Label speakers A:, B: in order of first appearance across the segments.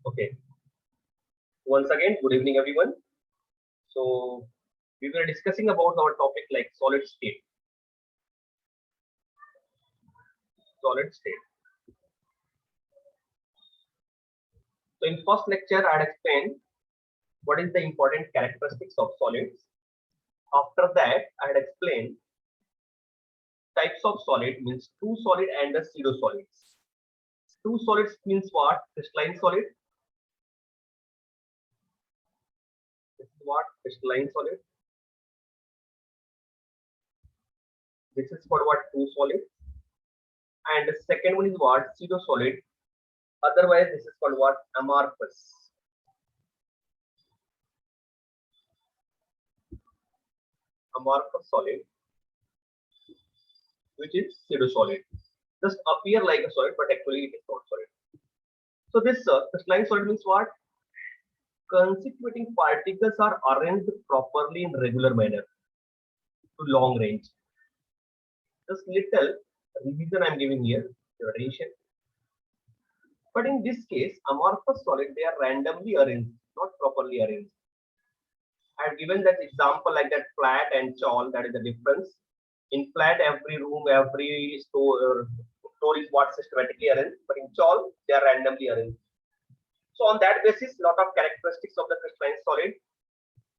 A: Okay. Once again, good evening, everyone. So we were discussing about our topic like solid state. Solid state. So in first lecture, I had explained what is the important characteristics of solids. After that, I had explained types of solid means true solid and the pseudo solids. True solids means what? Crystalline solid. This is what? Crystalline solid. This is for what? True solid. And the second one is what? Pseudo solid. Otherwise, this is called what? Amorphous. Amorphous solid, which is pseudo solid. Just appear like a solid, but actually it is not solid. So this crystalline solid means what? Constituting particles are arranged properly in regular manner to long range. Just little revision I am giving here, your attention. But in this case, amorphous solid, they are randomly arranged, not properly arranged. I have given that example like that flat and chawl, that is the difference. In flat, every room, every store is what systematically arranged, but in chawl, they are randomly arranged. So on that basis, lot of characteristics of the crystalline solid,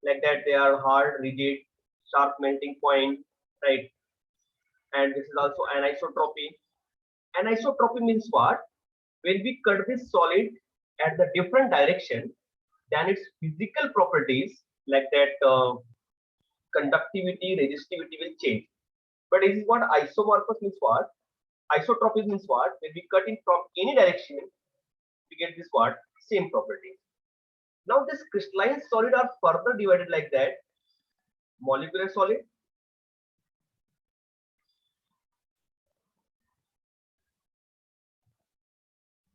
A: like that they are hard, rigid, sharp melting point, right? And this is also anisotropy. Anisotropy means what? When we cut this solid at the different direction, then its physical properties, like that conductivity, resistivity will change. But this is what isomorphous means what? Isotropy means what? When we cut it from any direction, we get this what? Same properties. Now this crystalline solid are further divided like that. Molecular solid,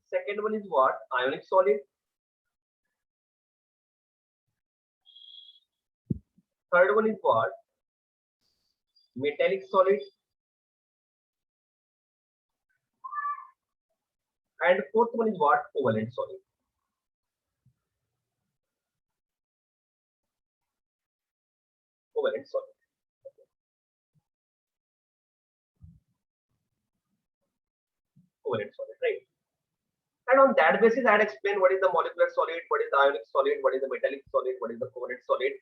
A: second one is what? Ionic solid, third one is what? Metallic solid, and fourth one is what? Covalent solid. Covalent solid. Covalent solid, right? And on that basis, I had explained what is the molecular solid, what is the ionic solid, what is the metallic solid, what is the covalent solid.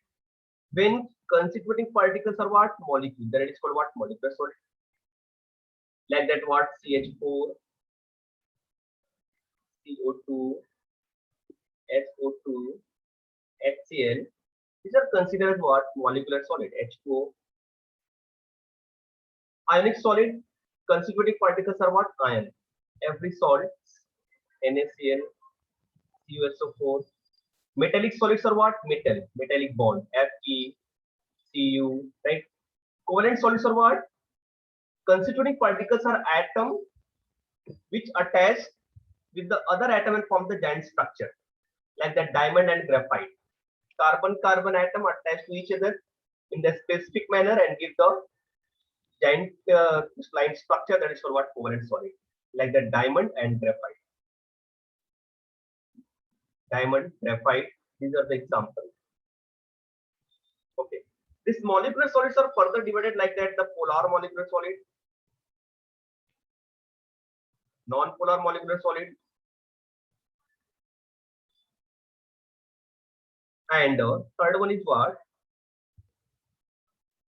A: When constituting particles are what? Molecule, then it is called what? Molecular solid. Like that what? CH4, CO2, SO2, HCl. These are considered what? Molecular solid. H2O. Ionic solid, constituting particles are what? Ion. Every salt, NaCl, CuSO4. Metallic solids are what? Metal, metallic bond, Fe, Cu, right? Covalent solids are what? Constituting particles are atom which attach with the other atom and form the giant structure, like that diamond and graphite. Carbon-carbon atom attached to each other in the specific manner and give the giant crystalline structure, that is for what? Covalent solid, like that diamond and graphite. Diamond, graphite, these are the examples. Okay. These molecular solids are further divided like that: the polar molecular solid, non-polar molecular solid, and third one is what?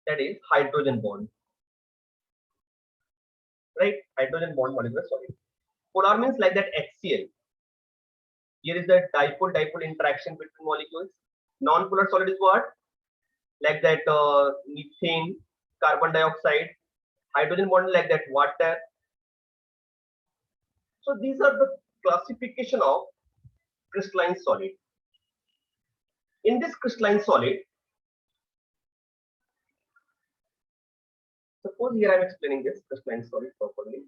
A: That is hydrogen bond, right? Hydrogen bond molecular solid. Polar means like that HCl. Here is the dipole-dipole interaction between molecules. Non-polar solid is what? Like that methane, carbon dioxide, hydrogen bond like that water. So these are the classification of crystalline solid. In this crystalline solid, suppose here I am explaining this crystalline solid properly.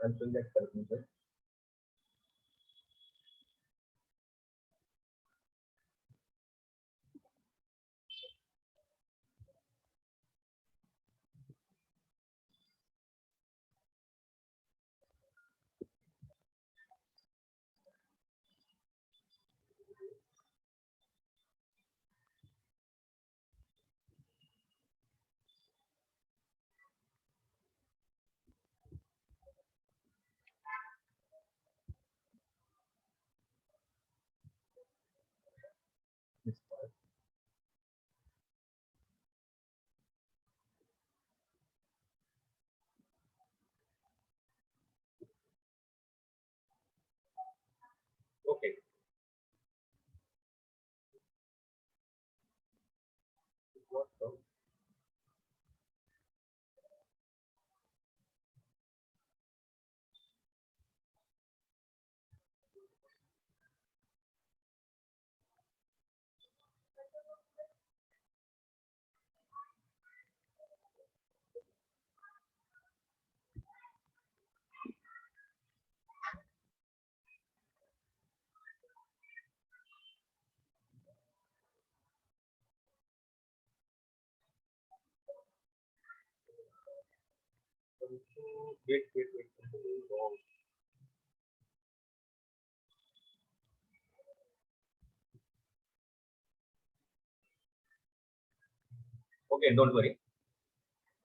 A: I'm showing that conclusion. Not so. Wait. Something is wrong. Okay, don't worry.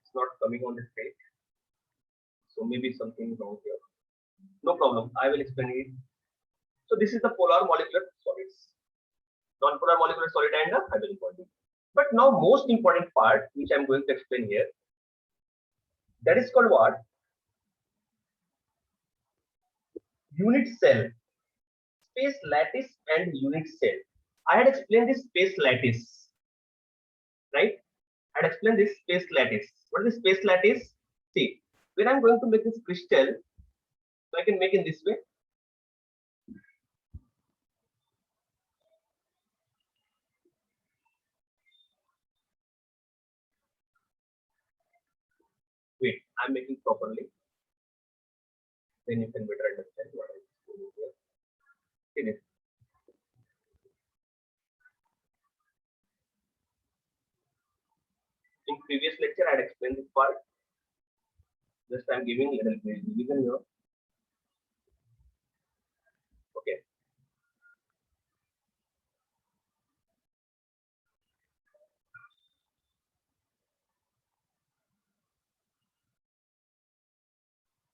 A: It's not coming on this page. So maybe something is wrong here. No problem. I will explain it. So this is the polar molecular solids, non-polar molecular solid and the hydrogen bonding. But now most important part, which I'm going to explain here, that is called what? Unit cell, space lattice and unit cell. I had explained this space lattice, right? I had explained this space lattice. What is the space lattice? See, when I'm going to make this crystal, so I can make in this way. Wait, I'm making properly. Then you can better understand what I'm doing here. See this. In previous lecture, I had explained this part. Just I'm giving little bit revision here. Okay.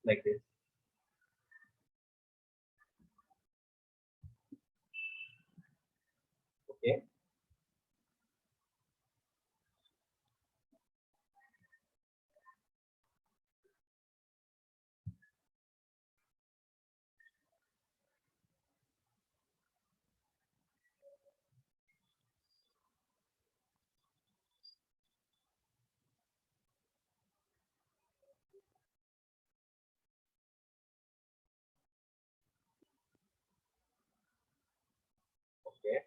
A: Like this. Okay. Okay.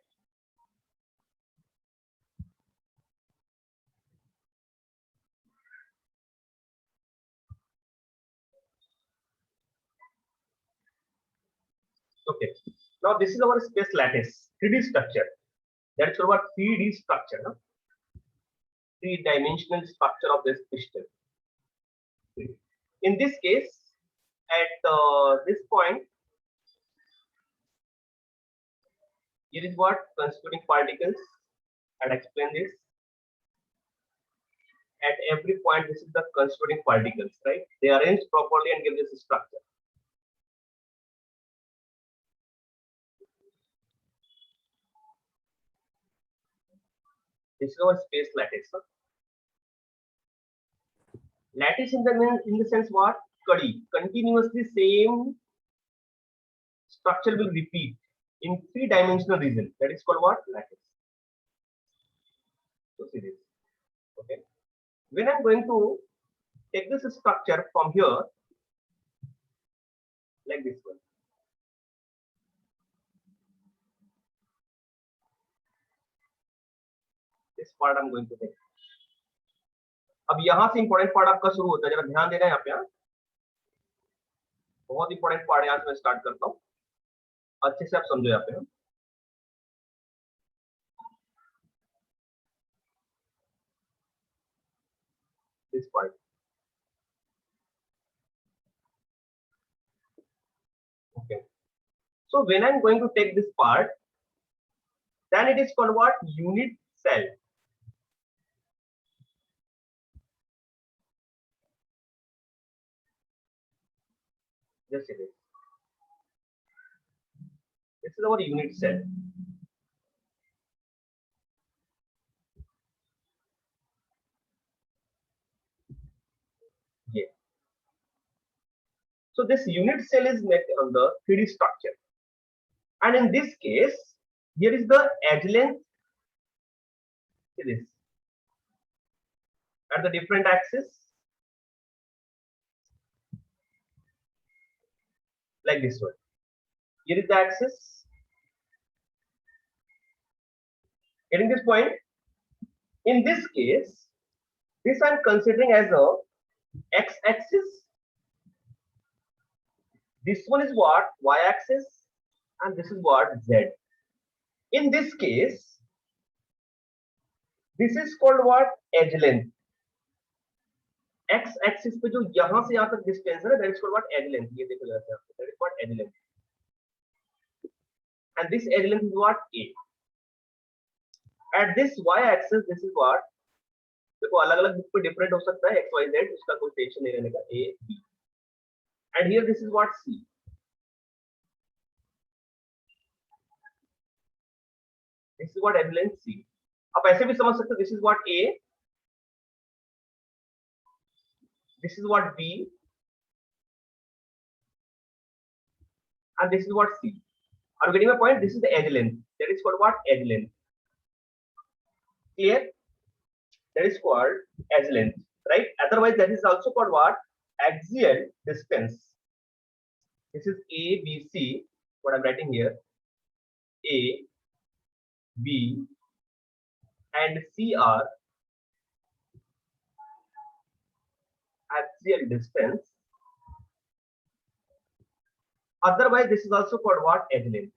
A: Okay. Now this is our space lattice, 3D structure. That's our 3D structure, no? Three-dimensional structure of this crystal. In this case, at this point, here is what constituting particles. I'd explain this. At every point, this is the constituting particles, right? They are arranged properly and give this structure. This is our space lattice. Huh? Lattice in the sense what? Kadi. Continuously same structure will repeat in three-dimensional region. That is called what? Lattice. So see this. Okay. When I'm going to take this structure from here, like this one. This part I'm going to take. अब यहां से important part आपका शुरू होता है, जरा ध्यान देना यहाँ पे. बहुत इंपॉर्टेंट पार्ट यहाँ से मैं स्टार्ट करता हूँ, अच्छे से आप समझो यहाँ पे. This part. Okay. So when I'm going to take this part, then it is called what? Unit cell. Just see this. This is our unit cell. Yeah. So this unit cell is made on the 3D structure. And in this case, here is the edge length. See this. at the different axis, like this one. Here is the axis. Getting this point? In this case, this I'm considering as a x-axis. This one is what? Y-axis, and this is what? Z. In this case, this is called what? Edge length. X-axis पे जो यहाँ से यहाँ तक distance है, that is called what? Edge length. ये देखो जरा से आपको. That is what? Edge length. And this edge length is what? A. At this y-axis, this is what? देखो अलग-अलग बुक पे different हो सकता है x, y, z. उसका कोई टेंशन नहीं रहने का. A, B. And here this is what? C. This is what? Edge length C. आप ऐसे भी समझ सकते हो. This is what? A. This is what? B. And this is what? C. Are you getting my point? This is the edge length. That is called what? Edge length. Clear? That is called edge length, right? Otherwise, that is also called what? Axial distance. This is A, B, C. What I'm writing here. A, B, and C are axial distance. Otherwise, this is also called what? Edge length.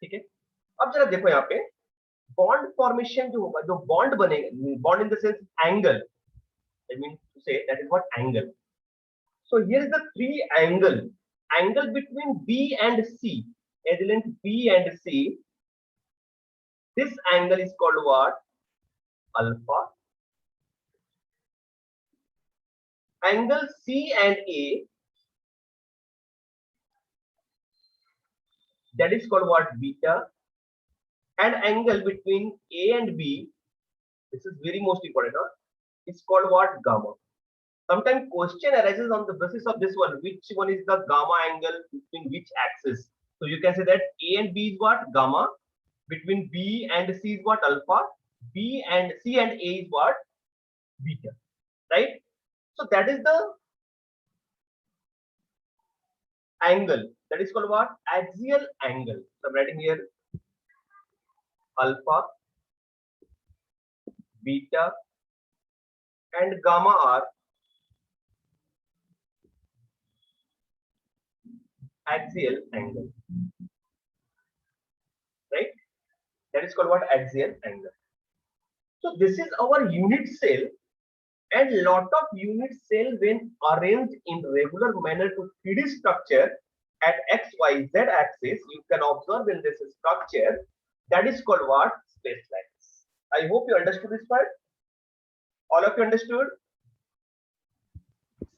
A: ठीक है. अब जरा देखो यहाँ पे bond formation जो होगा, जो बॉन्ड बनेगा, bond in the sense angle, I mean to say that is what? Angle. So here is the three angle between B and C, edge length B and C. This angle is called what? Alpha. Angle C and A, that is called what? Beta. And angle between A and B, this is very most important, huh? It's called what? Gamma. Sometimes question arises on the basis of this one. Which one is the gamma angle between which axis? So you can say that A and B is what? Gamma. Between B and C is what? Alpha. B and C and A is what? Beta. Right? So that is the angle. That is called what? Axial angle. So I'm writing here alpha, beta, and gamma are axial angle. Right? That is called what? Axial angle. So this is our unit cell, and lot of unit cell when arranged in regular manner to 3D structure at x, y, z axis, you can observe in this structure. That is called what? Space lines. I hope you understood this part. All of you understood?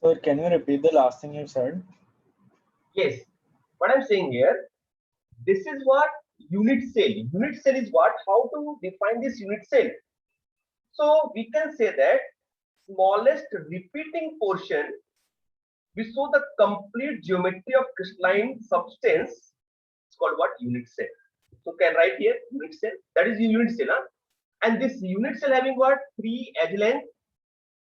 B: Sir, can you repeat the last thing you said?
A: Yes. What I'm saying here, this is what unit cell. Unit cell is what? How to define this unit cell? So we can say that smallest repeating portion, we show the complete geometry of crystalline substance. It's called what? Unit cell. So can write here unit cell. That is unit cell, huh? And this unit cell having what? 3 edge length.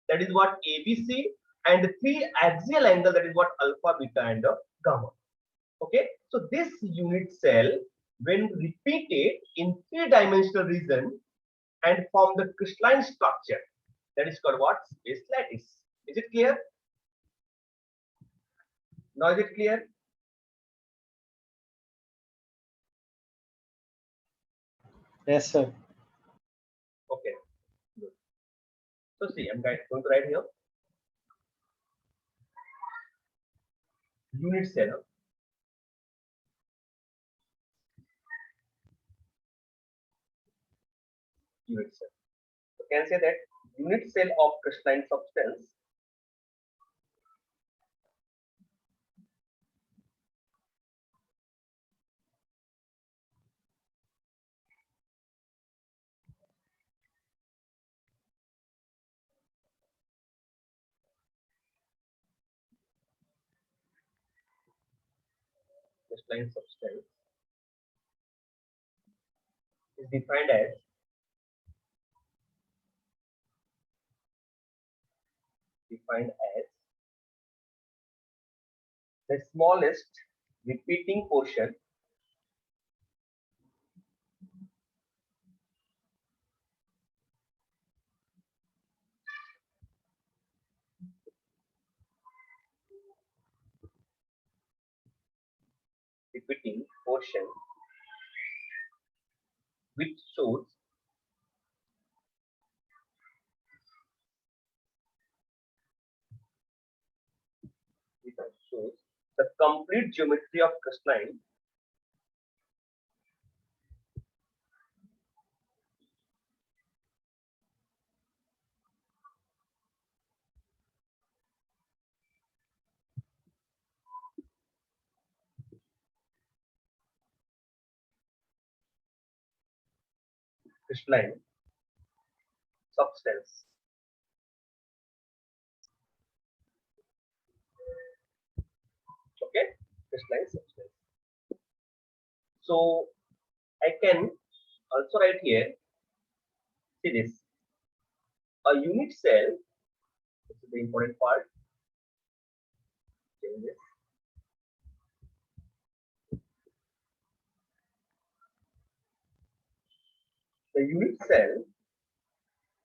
A: That is what? ABC, and 3 axial angle. That is what? Alpha, beta, and gamma. Okay. So this unit cell, when repeated in 3-dimensional region and form the crystalline structure, that is called what? Space lattice. Is it clear? Now is it clear?
B: Yes, sir.
A: Okay. Good. So see, I'm going to write here unit cell. Unit cell. So can say that unit cell of crystalline substance crystalline substance is defined as the smallest repeating portion which shows the complete geometry of crystalline substance. Okay, crystalline substance. So I can also write here, see this, a unit cell, this is the important part. Change this. The unit cell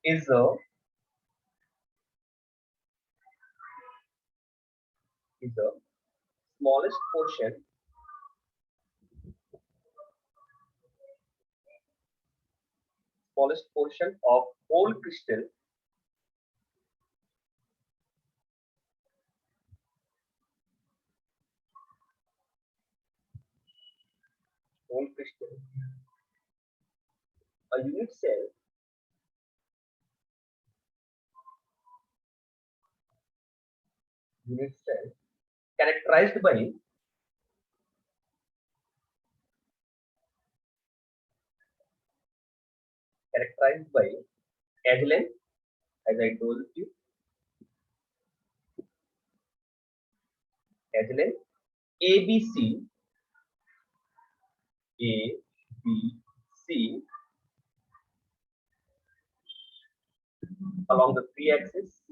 A: is a smallest portion of whole crystal a unit cell characterized by Agilent, as I told you, Agilent, ABC, along the three axis,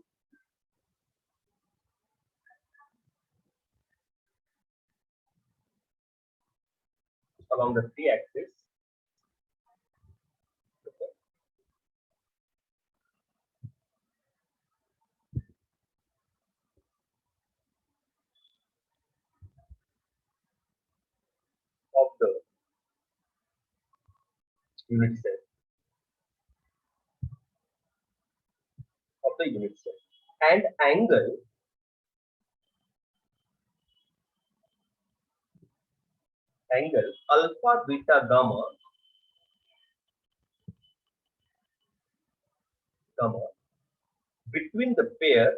A: of the unit cell, and angle alpha beta gamma between the pair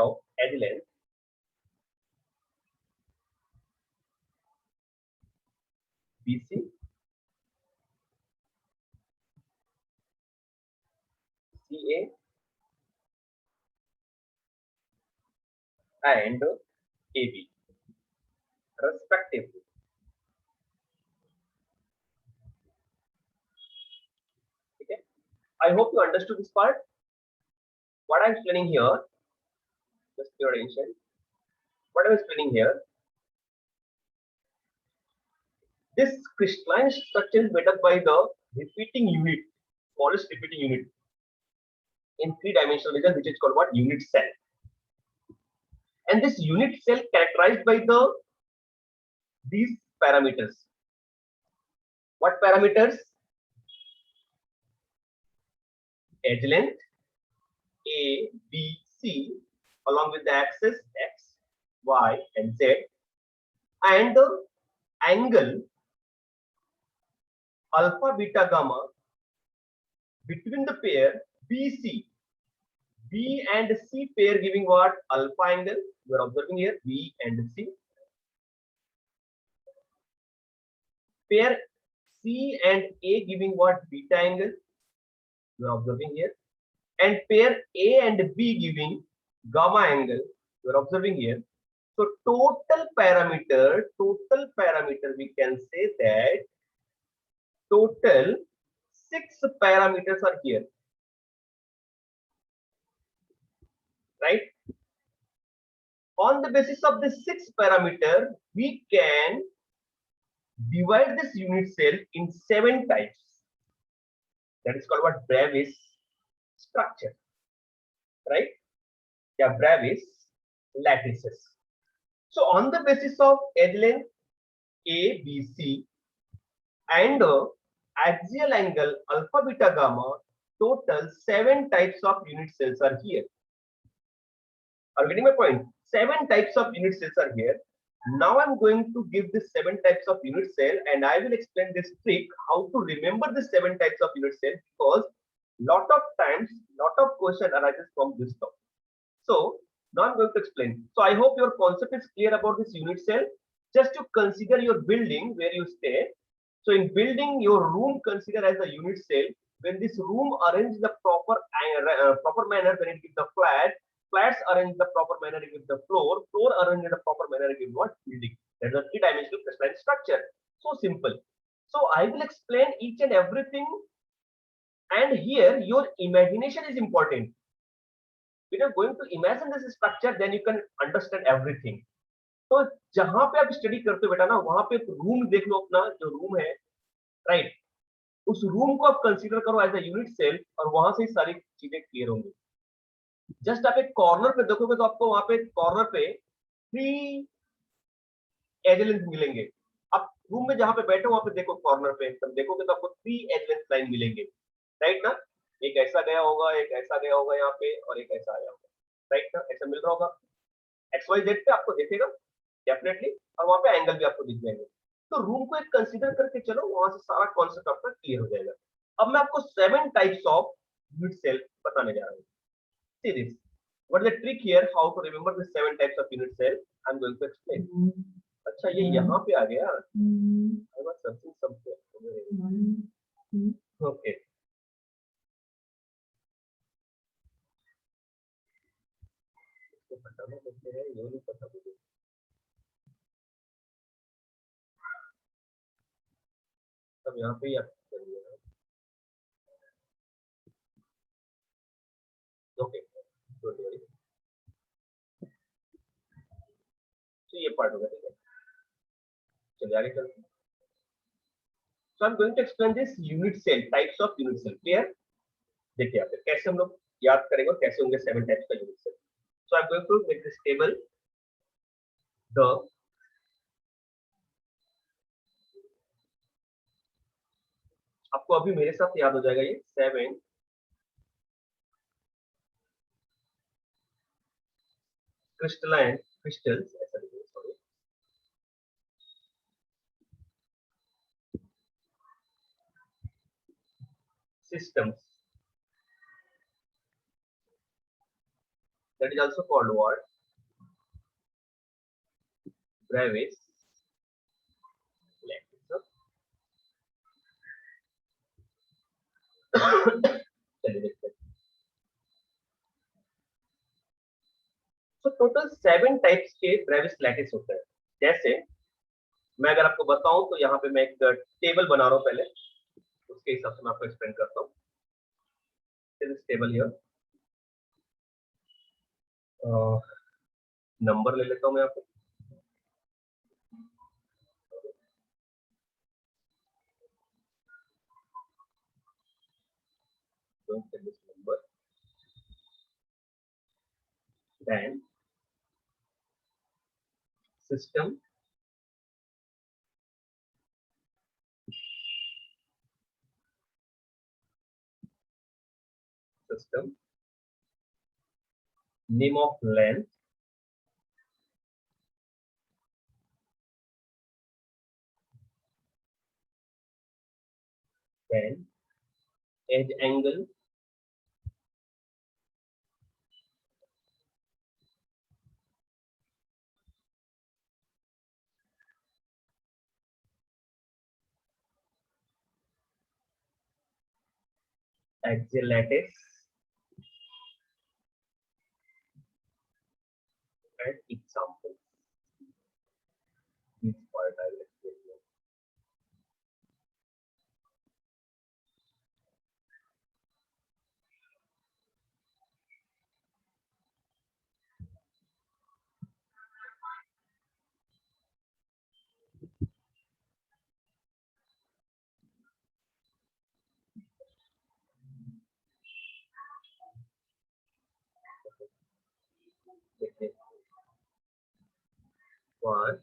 A: of Agilent BC CA and AB respectively. Okay, I hope you understood this part. What I'm explaining here, just your attention. What I'm explaining here, this crystalline structure is made up by the repeating unit, smallest repeating unit in three-dimensional region, which is called what? Unit cell. And this unit cell characterized by these parameters. What parameters? Edge length A, B, C along with the axis X, Y, and Z, and the angle alpha, beta, gamma between the pair BC. B and C pair giving what? Alpha angle. You are observing here B and C. Pair C and A giving what? Beta angle. You are observing here. And pair A and B giving gamma angle. You are observing here. So total parameter we can say that total 6 parameters are here, right? On the basis of the 6 parameter, we can divide this unit cell in 7 types. That is called what? Brevis structure, right? Yeah, Brevis lattices. So on the basis of edge length A, B, C and axial angle alpha, beta, gamma, total 7 types of unit cells are here. Are you getting my point? 7 types of unit cells are here. Now I'm going to give this 7 types of unit cell and I will explain this trick how to remember the 7 types of unit cell, because lot of times lot of question arises from this topic. So now I'm going to explain. So I hope your concept is clear about this unit cell. Just to consider your building where you stay. So in building, your room consider as a unit cell. When this room arranged in the proper manner, when it gives the flats arranged in the proper manner, it gives the floor arranged in the proper manner, it gives what? Building. That is a three-dimensional crystalline structure. So simple. So I will explain each and everything, and here your imagination is important. When you're going to imagine this structure, then you can understand everything. तो जहां पे आप study करते हो बेटा ना, वहां पे रूम देख लो, अपना जो रूम है, राइट, उस रूम को आप कंसीडर करो एज अ यूनिट सेल, और वहां से ही सारी चीजें क्लियर होंगी. जस्ट आप एक कॉर्नर पे देखोगे तो आपको वहां पे कॉर्नर पे 3 एज लेंथ मिलेंगे. आप रूम में जहां पे बैठे हो वहां पे देखो, कॉर्नर पे तब देखोगे तो आपको 3 एज लेंथ लाइन मिलेंगे, राइट ना. एक ऐसा गया होगा, एक ऐसा गया होगा यहाँ पे, और एक ऐसा आया होगा, राइट ना. ऐसा मिल रहा होगा एक्स वाई जेड पे, आपको दिखेगा डेफिनेटली, और वहां पे एंगल भी आपको दिख जाएंगे. तो रूम को एक कंसीडर करके चलो, वहां से सारा कॉन्सेप्ट आपका क्लियर हो जाएगा. अब मैं आपको 7 टाइप्स ऑफ यूनिट सेल बताने जा रहा हूँ. See this. What is the trick here? How to remember the 7 types of unit cell? I'm going to explain. अच्छा, ये यहाँ पे आ गया. I was searching somewhere. Okay. इसको हटाना कैसे है, ये नहीं पता मुझे. अब यहाँ पे ही आप करिए. Okay. Don't worry. तो ये पार्ट होगा, ठीक है. चलिए आगे चलते हैं. So I'm going to explain this unit cell, types of unit cell. Clear? देखिए आप कैसे हम लोग याद करेंगे, कैसे होंगे 7 टाइप्स का unit cell. So I'm going to make this table. The आपको अभी मेरे साथ याद हो जाएगा ये 7 crystalline crystals, ऐसा लिखिए, sorry, systems, that is also called what? Brevis lattice. चलिए देखते हैं. तो टोटल 7 टाइप्स के ब्रेविस लैटिस होते हैं. जैसे मैं अगर आपको बताऊं तो यहाँ पे मैं एक टेबल बना रहा हूँ, पहले उसके हिसाब से मैं आपको एक्सप्लेन करता हूँ. दिस टेबल हियर, नंबर ले लेता हूँ मैं यहाँ पे. this number, then system, name of length, then edge angle, axial lattice, and example. 1,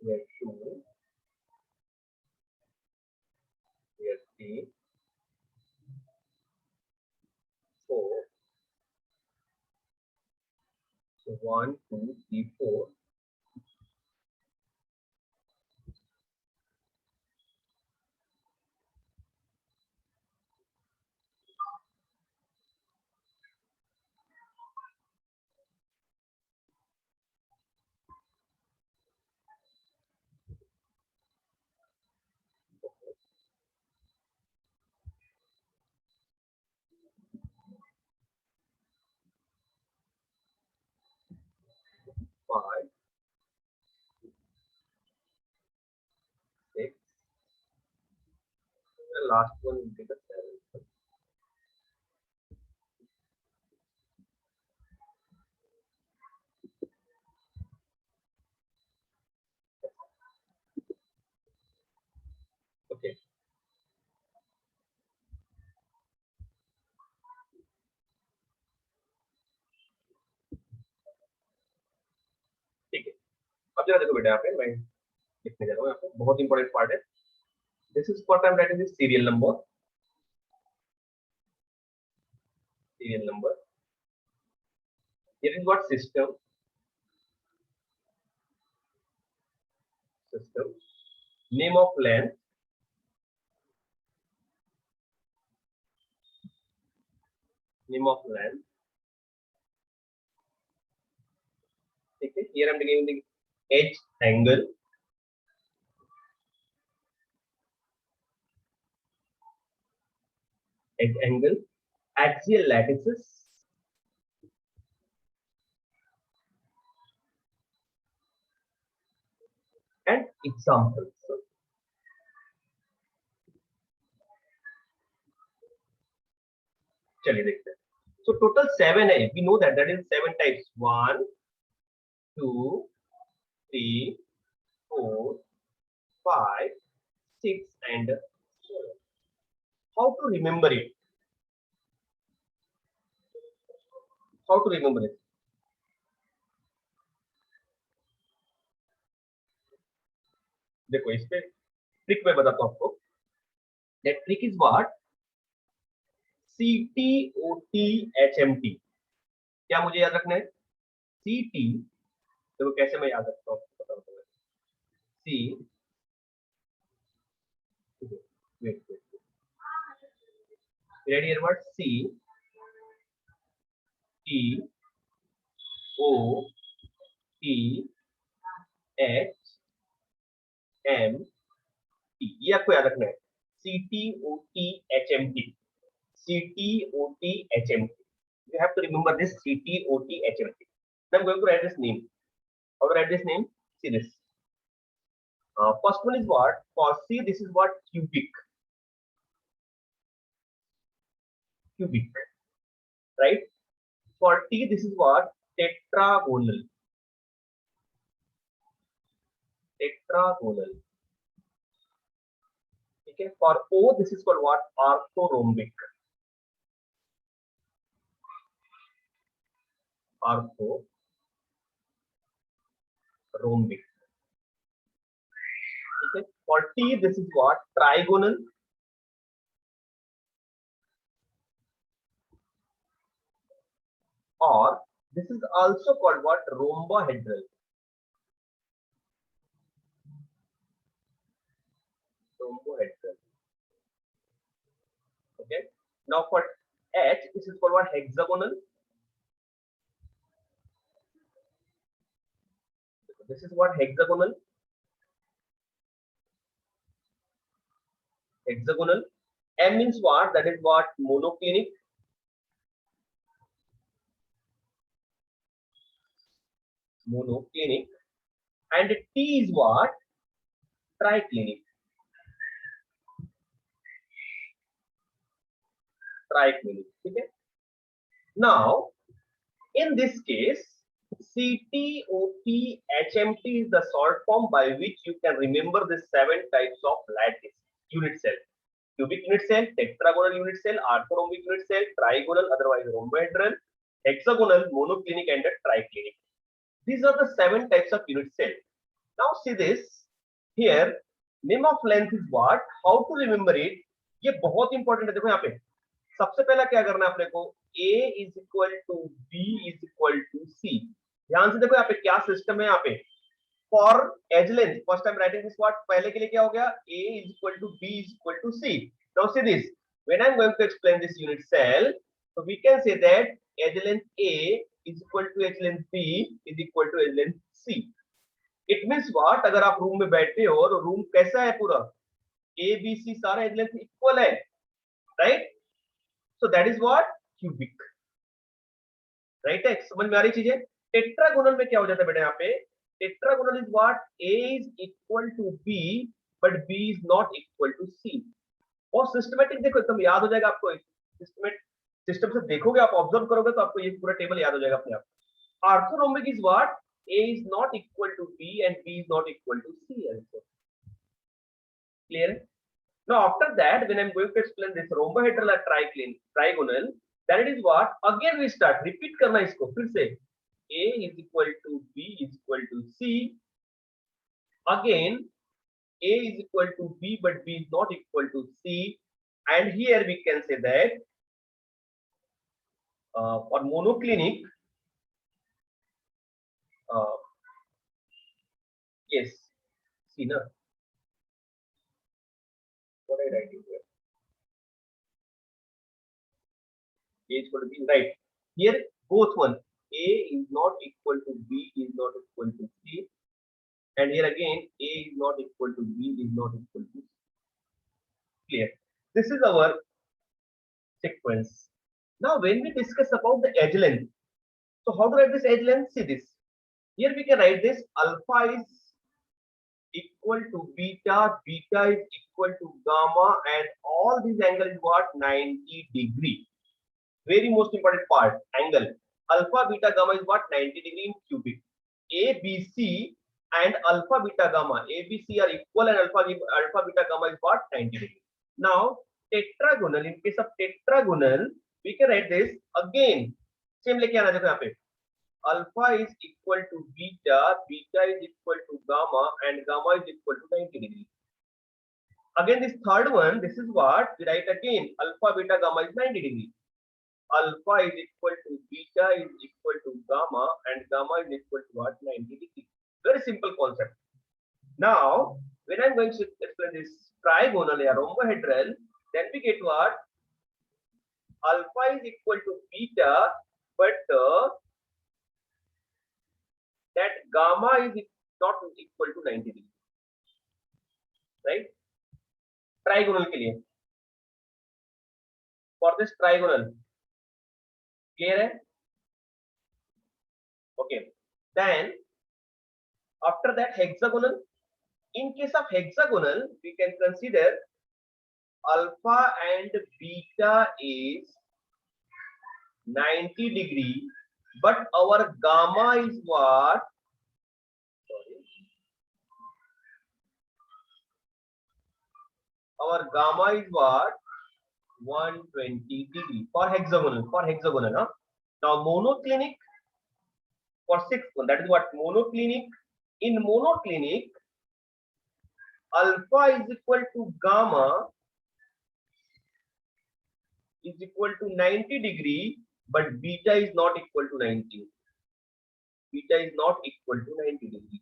A: here 2, here 3, 4. So 1, 2, 3, 4. Five, 6. The last one will be the 7. Okay. ठीक है, अब जरा देखो बेटा, यहाँ पे मैं लिखने जा रहा हूँ, यहाँ पे बहुत इंपॉर्टेंट पार्ट है. This is what I am writing, this serial number. Serial number. Here is what system. System. Name of length. Name of length. Okay. Here I am giving the edge angle. Edge angle. Axial lattices. And examples. चलिए देखते हैं. So total 7 है. We know that is 7 types. 1, 2, 3, 4, 5, 6 and 7. How to remember it? How to remember it? देखो इस पे trick मैं बताता हूँ आपको. That trick is what? CTOTHMT. क्या मुझे याद रखना है? CT. देखो कैसे मैं याद रखता हूँ, बताओ तुम्हें. C. Wait. Ready here what? C. T. O. T. H. M. T. ये आपको याद रखना है. CTOTHMT. CTOTHMT. You have to remember this CTOTHMT. Now I'm going to write this name. How to write this name? See this. First one is what? For C, this is what? Cubic. Cubic. Right? For T, this is what? Tetragonal. Tetragonal. Okay. For O, this is called what? Orthorhombic. Orthorhombic. Okay. For T, this is what? Trigonal. Or this is also called what? Rhombohedral. Rhombohedral. Okay. Now for H, this is called what? Hexagonal. This is what? Hexagonal. Hexagonal. M means what? That is what? Monoclinic. Monoclinic. And T is what? Triclinic. Triclinic. Okay. Now, in this case, CTOTHMT is the short form by which you can remember the 7 types of lattice unit cell. Cubic unit cell, tetragonal unit cell, orthorhombic unit cell, trigonal, otherwise rhombohedral, hexagonal, monoclinic, and a triclinic. These are the 7 types of unit cell. Now see this here. Name of length is what? How to remember it? ये बहुत important है. देखो यहाँ पे सबसे पहला क्या करना है अपने को, A is equal to B is equal to C. ध्यान से देखो यहाँ पे क्या सिस्टम है. यहाँ पे for edge length, first I'm writing this what, पहले के लिए क्या हो गया, A is equal to B is equal to C. Now see this, when I'm going to explain this unit cell, so we can say that edge length A is equal to edge length B is equal to edge length C. It means what, अगर आप room में बैठे हो और room कैसा है पूरा, A B C सारा edge length इक्वल है, right? So that is what cubic, right है. समझ में आ रही चीजें. टेट्रागोनल में क्या हो जाता है बेटा, यहाँ पे tetragonal is what, A is equal to B but B is not equal to C. और सिस्टमेटिक देखो एकदम याद हो जाएगा आपको. सिस्टम से देखोगे आप, ऑब्जर्व करोगे तो आपको ये पूरा टेबल याद हो जाएगा अपने आप. Orthorhombic is what, A is not equal to B and B is not equal to C also. Clear? Now after that, when I'm going to explain this rhombohedral or trigonal, then it is what, again we start repeat करना इसको फिर से. A is equal to B is equal to C. Again A is equal to B but B is not equal to C. And here we can say that for monoclinic, yes, see na, what I write here, A is equal to B, right? Here both one, A is not equal to B is not equal to C, and here again A is not equal to B is not equal to C. Clear? This is our sequence. Now when we discuss about the edge length, so how to write this edge length? See this. Here we can write this, alpha is equal to beta, beta is equal to gamma, and all these angle is what, 90 degree. Very most important part, angle. Alpha, beta, gamma is what, 90 degree in cubic. A, B, C and alpha, beta, gamma. A, B, C are equal and alpha, beta, gamma is what, 90 degree. Now tetragonal, in case of tetragonal, we can write this again. Same लेके आना देखो यहाँ पे. Alpha is equal to beta, beta is equal to gamma, and gamma is equal to 90 degree. Again this third one, this is what we write again, alpha, beta, gamma is 90 degree. Alpha is equal to beta is equal to gamma, and gamma is equal to what, 90 degree. Very simple concept. Now when I'm going to explain this trigonal or rhombohedral, then we get what, alpha is equal to beta, but that gamma is not equal to 90 degree, right? Trigonal के लिए, for this trigonal, clear है? Okay. Then after that hexagonal. In case of hexagonal, we can consider alpha and beta is 90 degree, but our gamma is what? Sorry. Our gamma is what? 120 degree for hexagonal. Huh? Now monoclinic, for sixth one, that is what, monoclinic. In monoclinic, alpha is equal to gamma is equal to 90 degree, but beta is not equal to 90. Beta is not equal to 90 degree.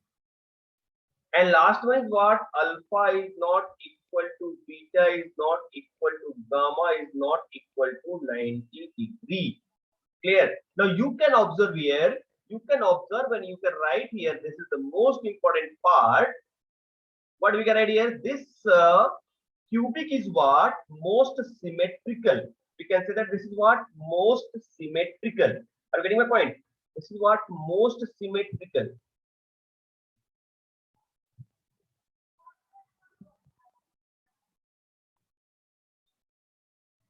A: And last one is what? Alpha is not equal to beta is not equal to gamma is not equal to 90 degree. Clear? Now you can observe here, you can observe and you can write here, this is the most important part. What we can write here, this cubic is what? Most symmetrical. We can say that this is what? Most symmetrical. Are you getting my point? This is what? Most symmetrical.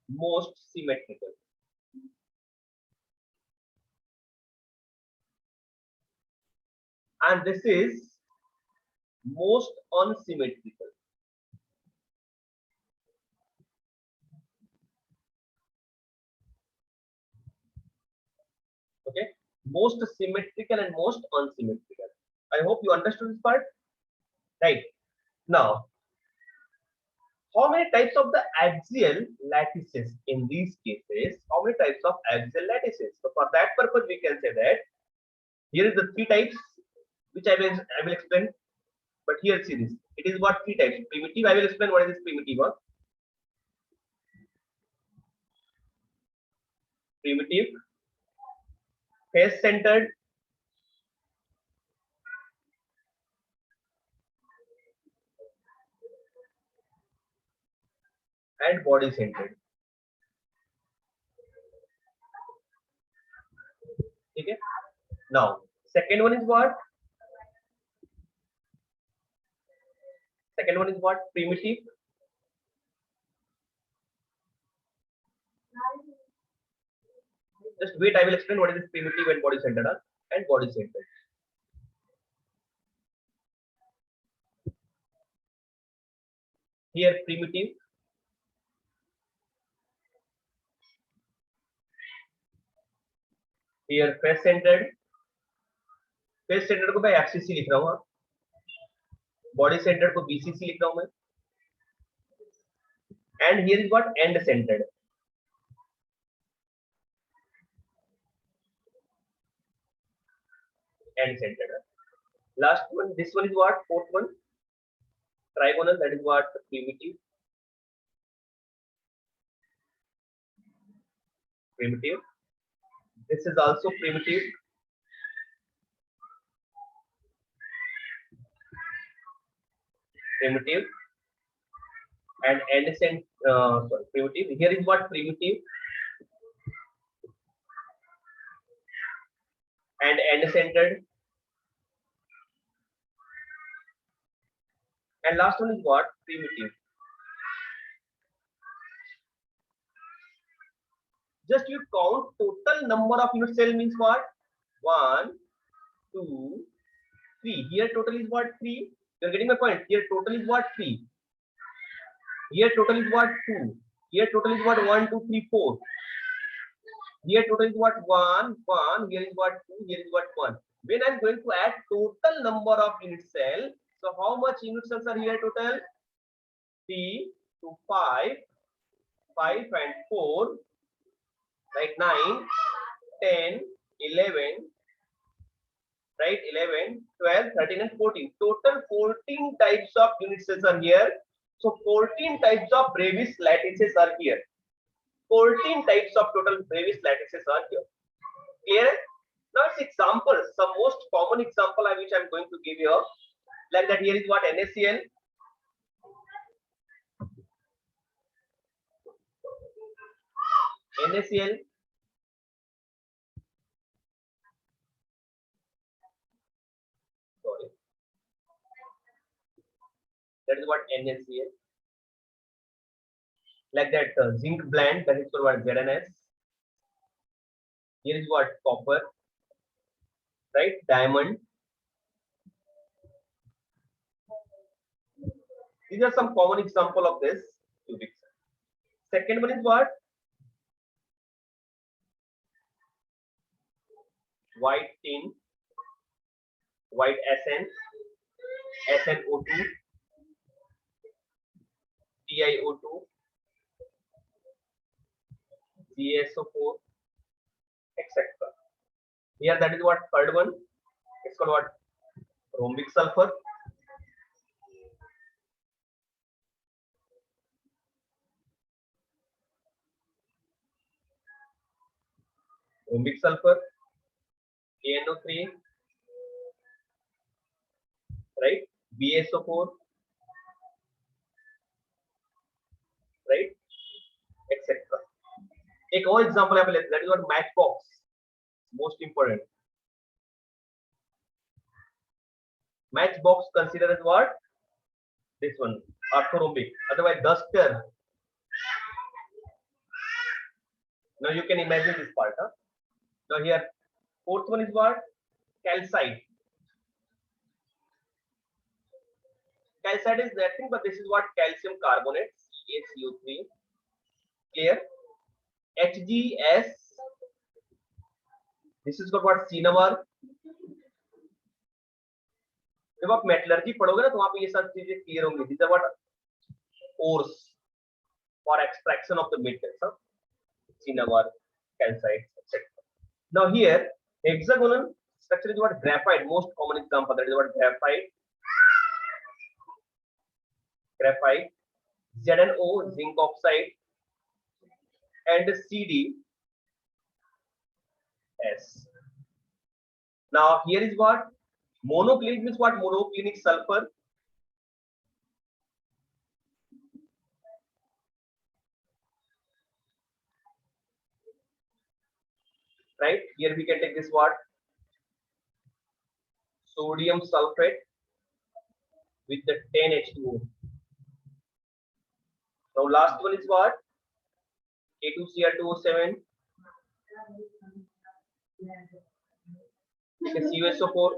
A: Most symmetrical. And this is most unsymmetrical. Okay, most symmetrical and most unsymmetrical. I hope you understood this part. Right. Now, how many types of the axial lattices in these cases? How many types of axial lattices? So for that purpose, we can say that here is the three types which I will explain. But here see this. It is what three types. Primitive. I will explain what is this primitive one. Primitive, face centered, and body centered. Okay. Now, second one is what? Second one is what? Primitive. Just wait, I will explain what is this primitive and body centered and body centered. Here primitive, here face centered. Face centre को मैं FCC लिख रहा हूँ, body centre को BCC लिख रहा हूँ मैं, and here is what and centred. End centered. Last one, this one is what? Fourth one, trigonal. That is what? Primitive. Primitive. This is also primitive. Primitive. And sorry, primitive. Here is what? Primitive. And end centered. And last one is what? Primitive. Just you count total number of unit cell means what? 1, 2, 3. Here total is what? 3. You're getting my point. Here total is what? 3. Here total is what? 2. Here total is what? 1, 2, 3, 4. Here total is what? 1, 1. Here is what? 2. Here is what? 1. When I'm going to add total number of unit cell, so how much unit cells are here total? 3 to 5, 5 and 4, right? 9, 10, 11, right? 11, 12, 13 and 14. Total 14 types of unit cells are here. So 14 types of Bravais lattices are here. 14 types of total Bravais lattices are here. Clear? Now it's examples. Some most common example which I'm going to give you. Like that, here is what? NaCl. NaCl. Sorry. That is what? NaCl. Like that, zinc blend, that is for what? ZnS. Here is what? Copper, right? Diamond. These are some common example of this cubic cell. Second one is what? White tin, white SN, SnO2, TiO2, GSO4, etc. Here that is what? Third one. It's called what? Rhombic sulfur. Rhombic sulfur, KNO3, right? BSO4, right? Etc. Take one example, that is what? Matchbox. Most important. Matchbox considered as what? This one, orthorhombic. Otherwise, duster. Now you can imagine this part. Huh? Now here, fourth one is what? Calcite. Calcite is nothing but this is what? Calcium carbonate, CaCO3. Clear? HGS. This is called what? Cinnabar. जब आप metallurgy पढ़ोगे ना तो वहां पे ये सब चीजें क्लियर होंगी. These are what? Ores for extraction of the metals. Huh? Cinnabar, calcite, etc. Now here, hexagonal structure is what? Graphite. Most common example that is what? Graphite. Graphite. ZnO, zinc oxide, and CdS. Now here is what? Monoclinic means what? Monoclinic sulfur. Right? Here we can take this what? Sodium sulfate with the 10H2O. Now last one is what? K2Cr2O7. Okay, CuSO4.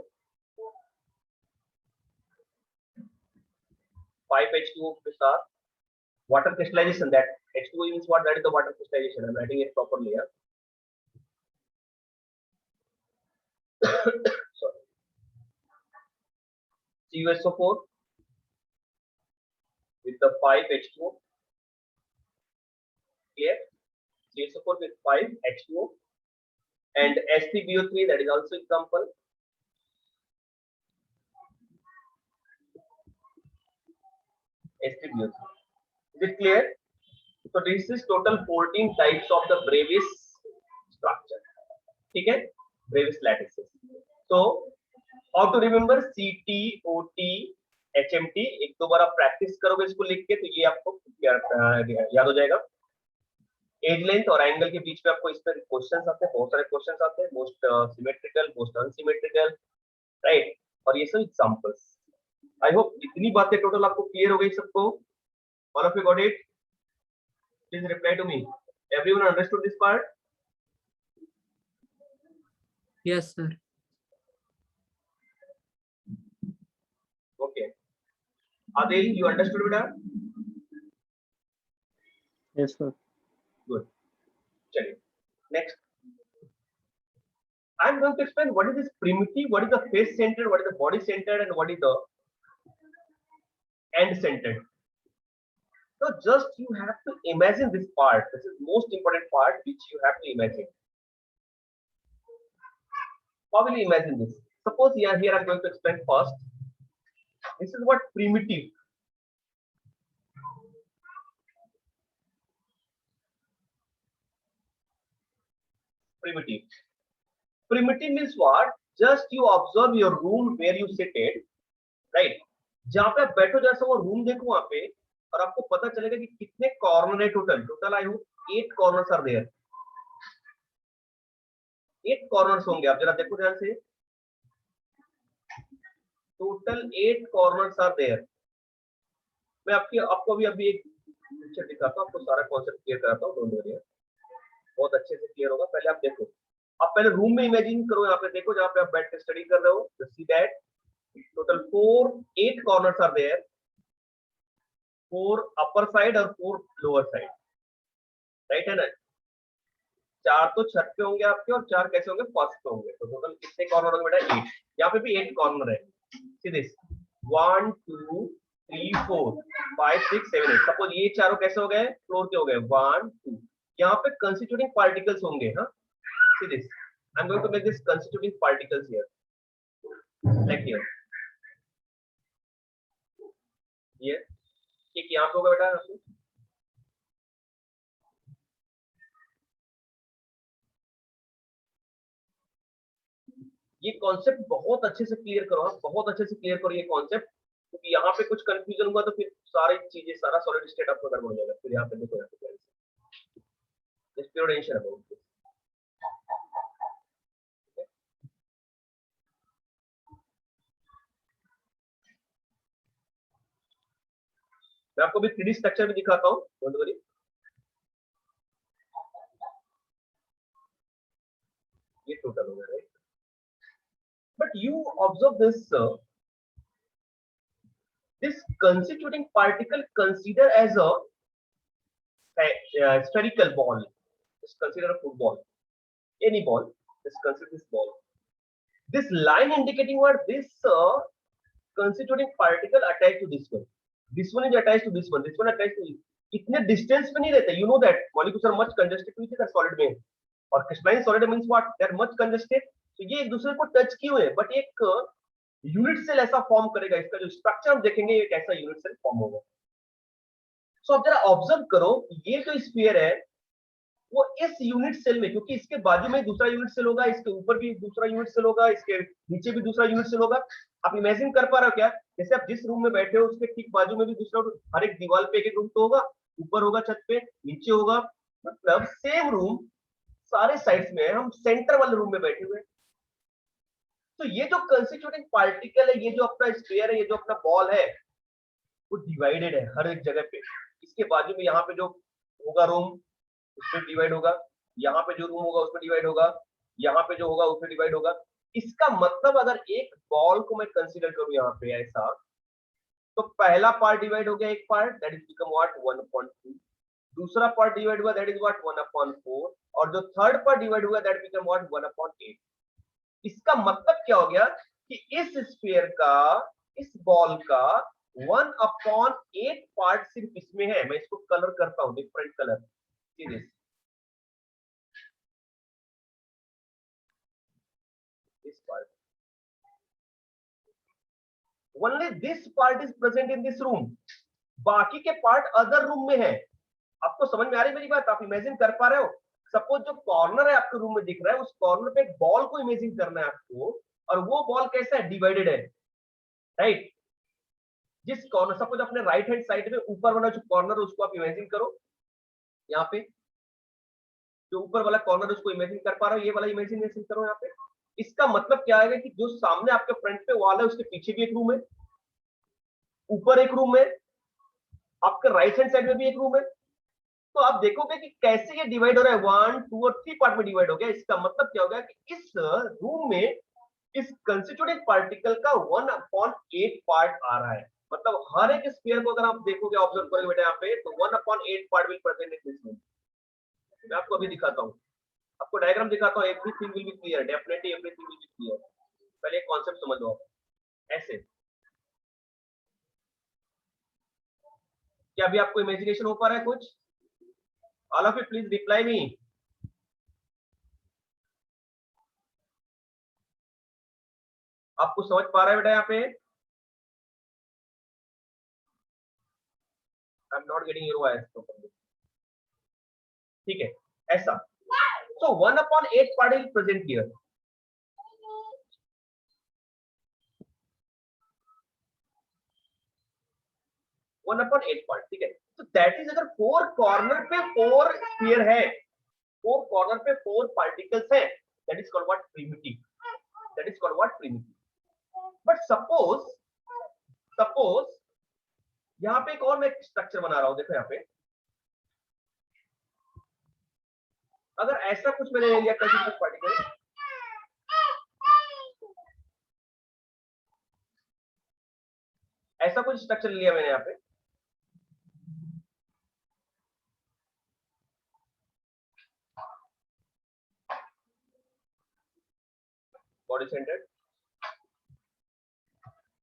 A: 5H2O star. Water crystallization. That H2O means what? That is the water crystallization. I'm writing it properly. Yeah? Sorry. CuSO4 with the 5H2O. Clear? CuSO4 with 5H2O. And H3BO3, that is also example. H3BO3. Is it clear? So this is total 14 types of the Brevis structure. Okay? Brevis lattices. So how to remember CT, OT, HMT? एक दो बार आप practice करोगे इसको लिख के तो ये आपको याद हो जाएगा. एज लेंथ और एंगल के बीच में आपको इस पर क्वेश्चंस आते हैं, बहुत सारे क्वेश्चंस आते हैं, most symmetrical, most unsymmetrical, right. और ये सब एग्जांपल्स. आई होप इतनी बातें टोटल आपको क्लियर हो गई सबको. All of you got it? Please reply to me. Everyone understood this part?
C: Yes, sir.
A: Okay. Adil, you understood beta?
B: Yes, sir.
A: Good. Chaliye. Next. I am going to explain what is this primitive, what is the face centered, what is the body centered, and what is the end centered. So just you have to imagine this part. This is most important part which you have to imagine. How will you imagine this? Suppose here I'm going to explain first. This is what primitive. Primitive. Primitive means what? Just you observe your room where you seated, right? जहाँ पे आप बैठो जैसा वो room देखो वहां पे और आपको पता चलेगा कि कितने कॉर्नर है total I hope 8 corners are there. 8 corners होंगे. आप जरा देखो ध्यान से. Total 8 corners are there. मैं आपको अभी एक पिक्चर दिखाता हूँ, आपको सारा कॉन्सेप्ट क्लियर कराता हूँ. डोंट वरी, बहुत अच्छे से क्लियर होगा. पहले आप देखो, आप पहले रूम में इमेजिन करो. यहाँ पे देखो जहाँ पे आप बैठ के स्टडी कर रहे हो. See that total 8 corners are there, 4 upper side और 4 lower side, राइट है ना. 4 तो छत पे होंगे आपके और 4 कैसे होंगे? फर्स्ट पे होंगे. तो टोटल कितने कॉर्नर होंगे बेटा? 8. यहाँ पे भी 8 कॉर्नर है. See this 1 2 3 4 5 6 7 8. सपोज ये चारों कैसे हो गए? फ्लोर के हो गए. 1 2. यहाँ पे कंस्टिट्यूटिंग पार्टिकल्स होंगे. हाँ, see this I am going to make this constituting particles here, like here. ये एक यहाँ पे होगा बेटा. ये कॉन्सेप्ट बहुत अच्छे से क्लियर करो. आप बहुत अच्छे से क्लियर करो ये कॉन्सेप्ट, क्योंकि यहाँ पे कुछ कंफ्यूजन होगा तो फिर सारी चीजें, सारा सॉलिड स्टेट आपको गड़बड़ हो जाएगा. फिर यहाँ पे देखो, यहाँ पे just pure tension about this. मैं आपको भी 3D स्ट्रक्चर भी दिखाता हूँ. Don't worry. ये टोटल हो गया, right. But you observe this, this constituting particle consider as a spherical ball. Just consider a football, any ball. Just consider this ball. This line indicating what this constituting particle attached to this one. This one is attached to this one. This one attached to this. इतने distance पे नहीं रहते. You know that molecules are much congested to each other solid में. और crystalline solid means what? They are much congested. तो ये एक दूसरे को टच किए हुए हैं. बट एक यूनिट सेल ऐसा फॉर्म करेगा. इसका जो स्ट्रक्चर हम देखेंगे एक ऐसा यूनिट सेल फॉर्म होगा. सो अब जरा ऑब्जर्व करो. ये जो स्फीयर है वो इस यूनिट सेल में, क्योंकि इसके बाजू में दूसरा यूनिट सेल होगा, इसके ऊपर भी दूसरा यूनिट सेल होगा, इसके नीचे भी दूसरा यूनिट सेल होगा. आप इमेजिन कर पा रहे हो क्या? जैसे आप जिस रूम में बैठे हो उसके ठीक बाजू में भी दूसरा, हर एक दीवार पे एक रूम तो होगा, ऊपर होगा छत पे, नीचे होगा, मतलब सेम रूम सारे साइड्स में है. हम सेंटर वाले रूम में बैठे हुए. तो ये जो कंस्टिट्यूटिंग पार्टिकल है, ये जो अपना स्फीयर है, ये जो अपना बॉल है, वो डिवाइडेड है हर एक जगह पे. इसके बाजू में यहाँ पे जो होगा रूम उसमें डिवाइड होगा, यहाँ पे जो रूम होगा उसमें डिवाइड होगा, यहाँ पे जो होगा उसमें डिवाइड होगा. इसका मतलब अगर एक बॉल को मैं कंसीडर करूं यहाँ पे ऐसा, तो पहला पार्ट डिवाइड हो गया, एक part that is become what 1/2. दूसरा पार्ट डिवाइड हुआ दैट इज व्हाट 1/4. और जो थर्ड पार्ट डिवाइड हुआ दैट बिकम व्हाट 1/8. इसका मतलब क्या हो गया कि इस स्फीयर का, इस बॉल का 1/8 पार्ट सिर्फ इसमें है. मैं इसको कलर करता हूं, different colour. This part. Only this part is present in this room. बाकी के पार्ट अदर रूम में है. आपको समझ में आ रही है मेरी बात? आप इमेजिन कर पा रहे हो? सपोज जो कॉर्नर है आपके रूम में दिख रहा है, उस कॉर्नर पे एक बॉल को इमेजिन करना है आपको, और वो बॉल कैसा है? डिवाइडेड है, राइट? जिस कॉर्नर, सपोज अपने राइट हैंड साइड में ऊपर वाला जो कॉर्नर है उसको आप इमेजिन करो. यहाँ पे जो ऊपर वाला कॉर्नर उसको इमेजिन कर पा रहे हो, ये वाला इमेजिनेशन करो यहाँ पे. इसका मतलब क्या आएगा कि जो सामने आपके फ्रंट पे वॉल है उसके पीछे भी एक रूम है, ऊपर एक रूम है, आपके राइट हैंड साइड में भी एक रूम है. तो आप देखोगे कि कैसे ये डिवाइड हो रहा है, 1, 2 और 3 पार्ट में डिवाइड हो गया. इसका मतलब क्या हो गया कि इस रूम में इस कंस्टिट्यूटिंग पार्टिकल का 1/8 पार्ट आ रहा है. मतलब हर एक स्फीयर को अगर आप देखोगे, ऑब्जर्व करोगे बेटा यहाँ पे, तो 1/8 part will present in this room. मैं आपको अभी दिखाता हूँ, आपको डायग्राम दिखाता हूँ. Everything will be clear, definitely everything will be clear. पहले एक कॉन्सेप्ट समझ लो आप. ऐसे क्या अभी आपको इमेजिनेशन हो पा रहा है कुछ? All of you please reply me. आपको समझ पा रहा है बेटा यहाँ पे? I am not getting your voice. ठीक है, ऐसा. So 1/8 part is present here. 1/8 part, ठीक है. तो दैट इज अगर 4 कॉर्नर पे 4 स्फीयर है, 4 कॉर्नर पे 4 पार्टिकल्स हैं, that is called what? Primitive. That is called what? Primitive. But suppose यहाँ पे एक और मैं स्ट्रक्चर बना रहा हूं. देखो यहाँ पे अगर ऐसा कुछ मैंने ले लिया कंस्टिट्यूटिंग पार्टिकल, ऐसा कुछ स्ट्रक्चर लिया मैंने यहाँ पे, बॉडी सेंटर्ड.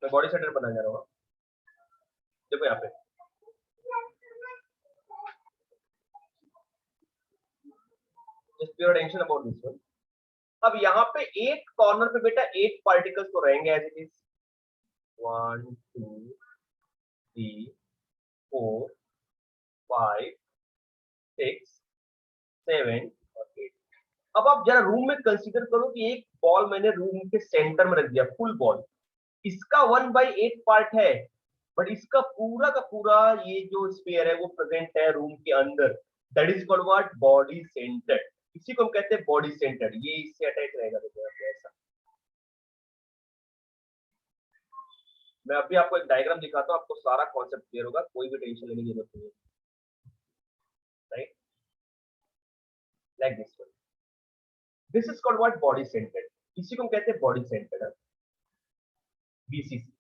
A: मैं बॉडी सेंटर बनाने जा रहा हूँ. देखो यहाँ पे just pay attention about this one. अब यहाँ पे एक कॉर्नर पे बेटा 8 पार्टिकल्स तो रहेंगे एज इट इज. 1, 2, 3, 4, 5, 6, 7 और 8. अब आप जरा रूम में कंसीडर करो कि एक बॉल मैंने रूम के सेंटर में रख दिया, फुल बॉल. इसका 1/8 पार्ट है, बट इसका पूरा का पूरा ये जो स्फीयर है वो प्रेजेंट है रूम के अंदर. That is called what? Body centred. इसी को हम कहते हैं बॉडी सेंटर्ड. ये इससे अटैच रहेगा. देखो ऐसा. मैं अभी आपको एक डायग्राम दिखाता हूँ, आपको सारा कॉन्सेप्ट क्लियर होगा, कोई भी टेंशन लेने की जरूरत नहीं है. Right, like this one. This is called what? Body centred. इसी को हम कहते हैं body centred, BCC.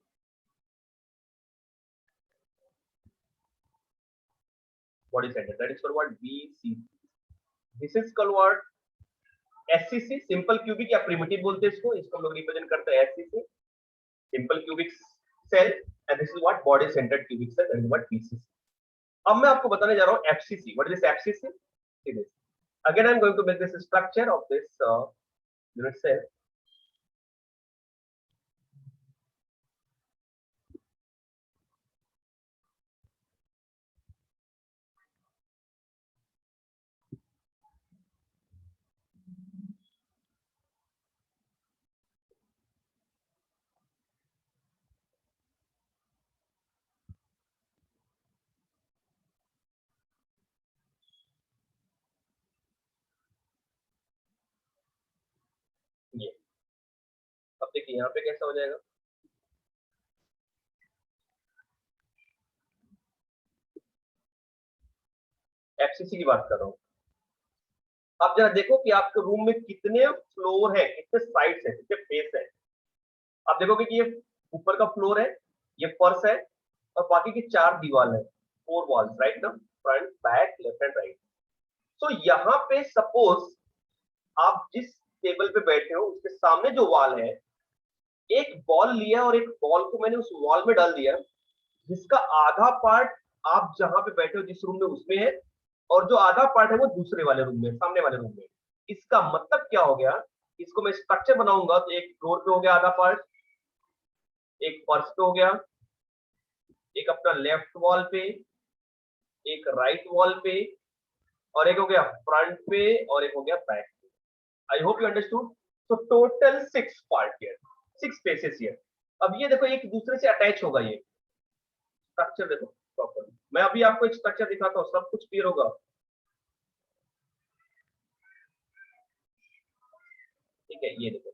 A: Body center, that is called what? BCC. This is called what? SCC simple cubic या प्रिमिटिव बोलते हैं इसको हम लोग रिप्रेजेंट करते हैं SCC simple cubic cell and this is what body centred cubic cell that is what BCC. अब मैं आपको बताने जा रहा हूं FCC. What is FCC? See this. Again I am going to make this structure of this unit cell. ये अब देखिए यहाँ पे कैसा हो जाएगा. FCC की बात कर रहा हूँ. आप जरा देखो कि आपके रूम में कितने फ्लोर है, कितने साइड्स है, कितने फेस है. आप देखोगे कि ये ऊपर का फ्लोर है, ये फर्श है और बाकी की 4 दीवार है, 4 वॉल्स, राइट ना, front back left and right. तो यहाँ पे सपोज आप जिस टेबल पे बैठे हो उसके सामने जो वॉल है, एक बॉल लिया और एक बॉल को मैंने उस वॉल में डाल दिया, जिसका आधा पार्ट आप जहां पे बैठे हो जिस रूम में उसमें है और जो आधा पार्ट है वो दूसरे वाले रूम में, सामने वाले रूम में. इसका मतलब क्या हो गया, इसको मैं स्ट्रक्चर बनाऊंगा तो एक फ्लोर पे हो गया आधा पार्ट, एक फर्श पे हो गया, एक अपना लेफ्ट वॉल पे, एक राइट वॉल पे और एक हो गया फ्रंट पे और एक हो गया बैक पे. I hope you understood. So total 6 part here, 6 spaces here. अब ये देखो एक दूसरे से अटैच होगा, ये स्ट्रक्चर देखो प्रॉपर. मैं अभी आपको एक स्ट्रक्चर दिखाता हूँ, सब कुछ क्लियर होगा. ठीक है, ये देखो,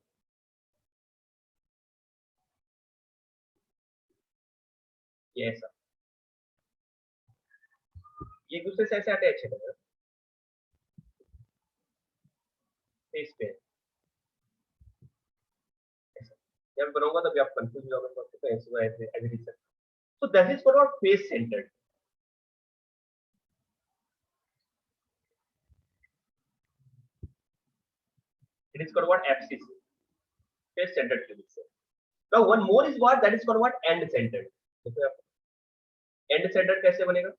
A: ये ऐसा, ये एक दूसरे से ऐसे अटैच है फेस पे. जब बनाऊंगा तभी आप कंफ्यूज हो जाओगे तो ऐसे ऐसे ऐसे. So that is for our face centred. It is called what? FCC, face centered cubic cell. Now one more is what? That is called what? End centered. देखो यहाँ पे end centered कैसे बनेगा?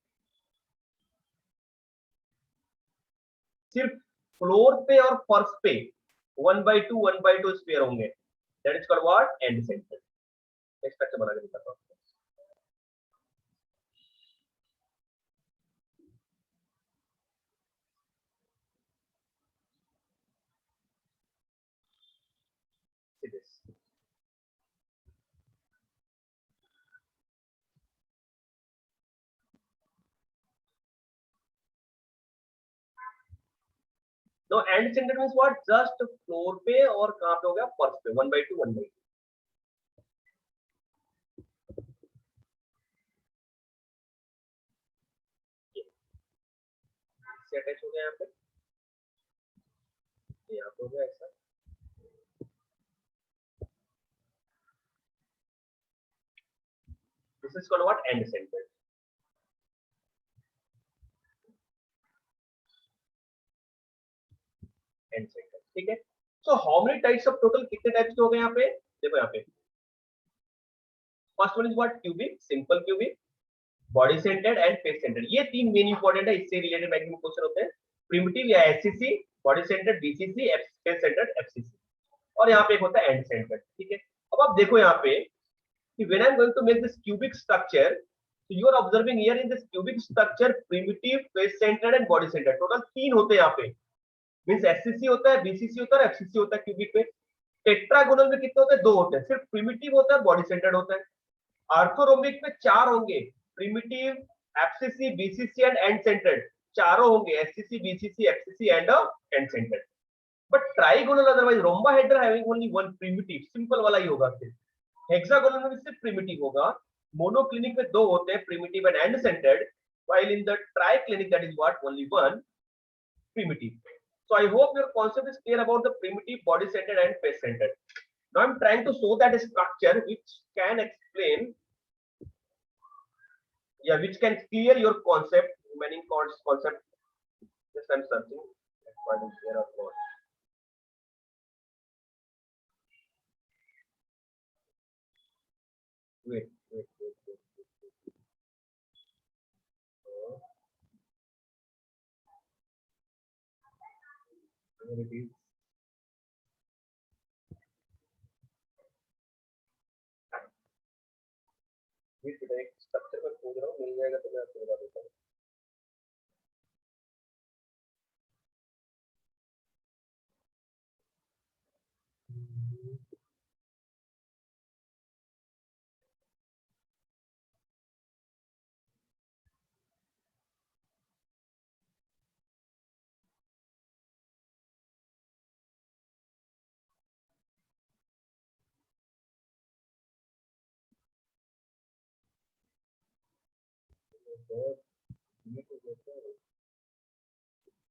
A: सिर्फ फ्लोर पे और फर्श पे 1/2 स्क्वायर होंगे. That is called what? End centered. Next structure बना के दिखाता हूँ. See this. Now end centered means what? Just floor पे और कहाँ पे हो गया? फर्श पे 1/2. से अटैच हो गया यहाँ पे, यहाँ पे हो गया ऐसा. This is called what? End centered. End centered. ठीक है. So how many types of total कितने टाइप्स के हो गए यहाँ पे? देखो यहाँ पे. First one is what? Cubic, simple cubic, body centered and face centered. ये 3 मेन इंपॉर्टेंट है, इससे रिलेटेड मैक्सिमम क्वेश्चन होते हैं. प्रिमिटिव या SCC, body centred BCC, face centred FCC. और यहाँ पे एक होता है एंड सेंटर्ड. ठीक है. अब आप देखो यहाँ पे कि when I'm going to make this cubic structure, so you are observing here in this cubic structure primitive, face centered and body centered. Total 3 होते हैं यहाँ पे. मींस SCC होता है, BCC होता है और FCC होता है क्यूबिक में. टेट्रागोनल में कितने होते हैं? 2 होते हैं. सिर्फ प्रिमिटिव होता है, बॉडी सेंटर्ड होता है. आर्थोरोम्बिक में 4 होंगे, primitive, FCC, BCC and end centred. चारों होंगे, SCC, BCC, FCC and end centred. But trigonal otherwise rhombohedra having only one primitive, simple वाला ही होगा. सिर्फ हेक्सागोनल में भी सिर्फ प्रिमिटिव होगा. मोनोक्लिनिक में 2 होते हैं, primitive and end centred, while in the triclinic that is what? Only one primitive. So I hope your concept is clear about the primitive, body centered and face centered. Now I'm trying to show that structure which can explain, yeah, which can clear your concept, many concept. Just I'm searching. What is there or what? wait. Where it is? Wait, एक structure में खोज रहा हूँ, मिल जाएगा तो मैं आपको बता देता हूँ.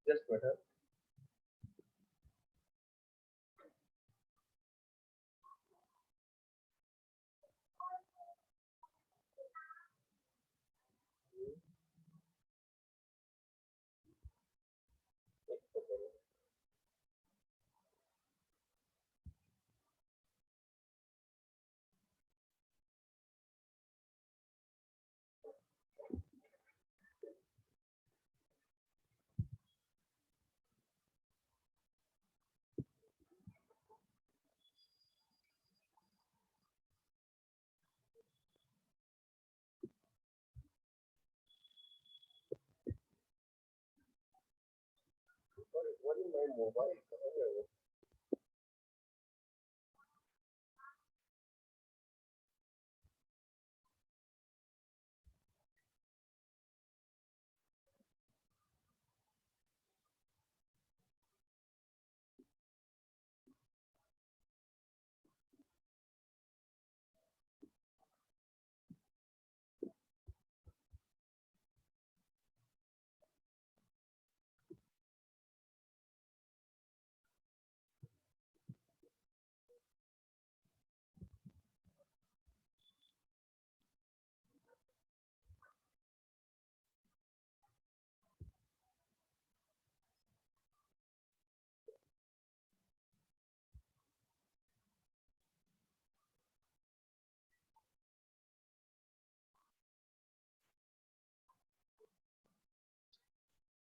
A: Just wait. What is my mobile?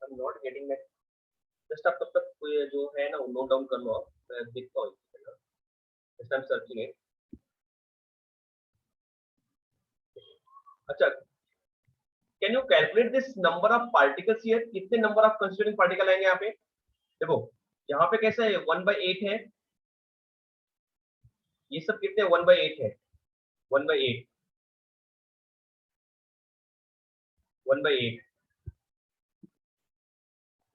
A: I'm not getting that. Just आप तब तक कोई जो है ना नोट डाउन कर लो आप. मैं देखता हूँ. Just I'm searching it. अच्छा. Can you calculate this number of particles here? कितने number of constituting particle आएंगे यहाँ पे? देखो यहाँ पे कैसा है 1/8 है. ये सब कितने 1/8 है. 1/8 1/8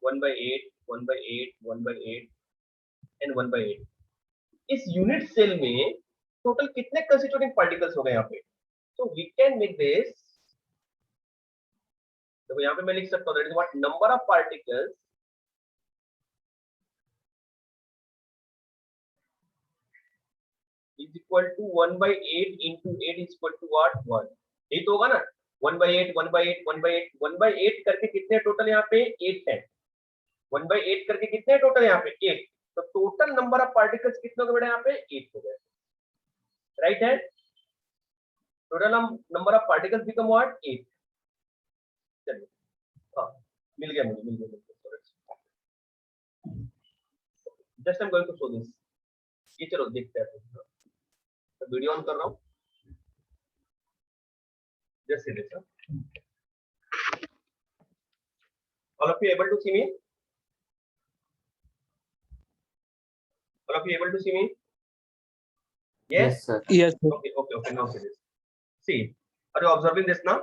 A: 1/8 1/8 1/8 and 1/8. इस यूनिट सेल में टोटल कितने कंस्टिट्यूटिंग पार्टिकल्स हो गए यहाँ पे. So we can make this. देखो यहाँ पे मैं लिख सकता हूँ that is what number of particles is equal to 1/8 into 8 is equal to what 1. यही तो होगा ना. 1/8 1/8 1/8 1/8 करके कितने टोटल यहाँ पे 8 है. 1/8 करके कितने टोटल यहाँ पे 8. तो टोटल नंबर ऑफ पार्टिकल्स कितने हो गए यहाँ पे 8 हो गए. राइट है. Total number of particles become what 8. चलिए हाँ मिल गया मुझे. Just I am going to show this. ये चलो देखते हैं. तो वीडियो ऑन कर रहा हूँ. Just see this. All of you able to see me? All of you able to see me? Yes,
C: sir.
B: Yes, sir.
A: okay. Now see this. See, are you observing this now?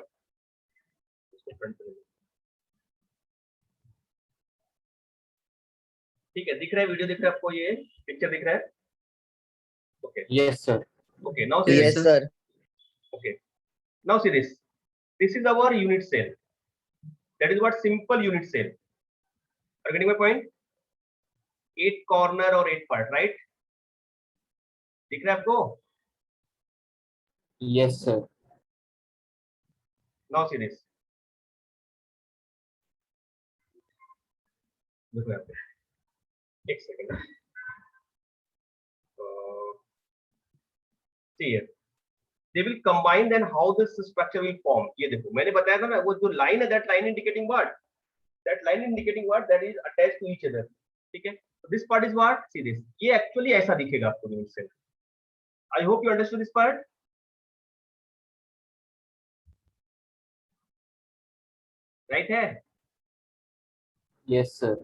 A: ठीक है. दिख रहा है video. दिख रहा है आपको. ये पिक्चर दिख रहा है. Okay.
C: Yes, sir.
A: Okay. Now see
C: Yes,
A: this.
C: sir.
A: Okay. Now see this. This is our unit cell. That is what simple unit cell. Are you getting my point? 8 corner or 8 part, right? दिख रहा है आपको?
C: Yes, sir.
A: Now see this. देखो यहाँ पे. एक second. See here. they will combine, then how this structure will form. ये देखो मैंने बताया था ना, वो जो line है, that line indicating what, that is attached to each other. ठीक है, so this part is what, see this, ये actually ऐसा दिखेगा आपको unit cell. I hope you understood this part. Right है?
D: Yes, sir.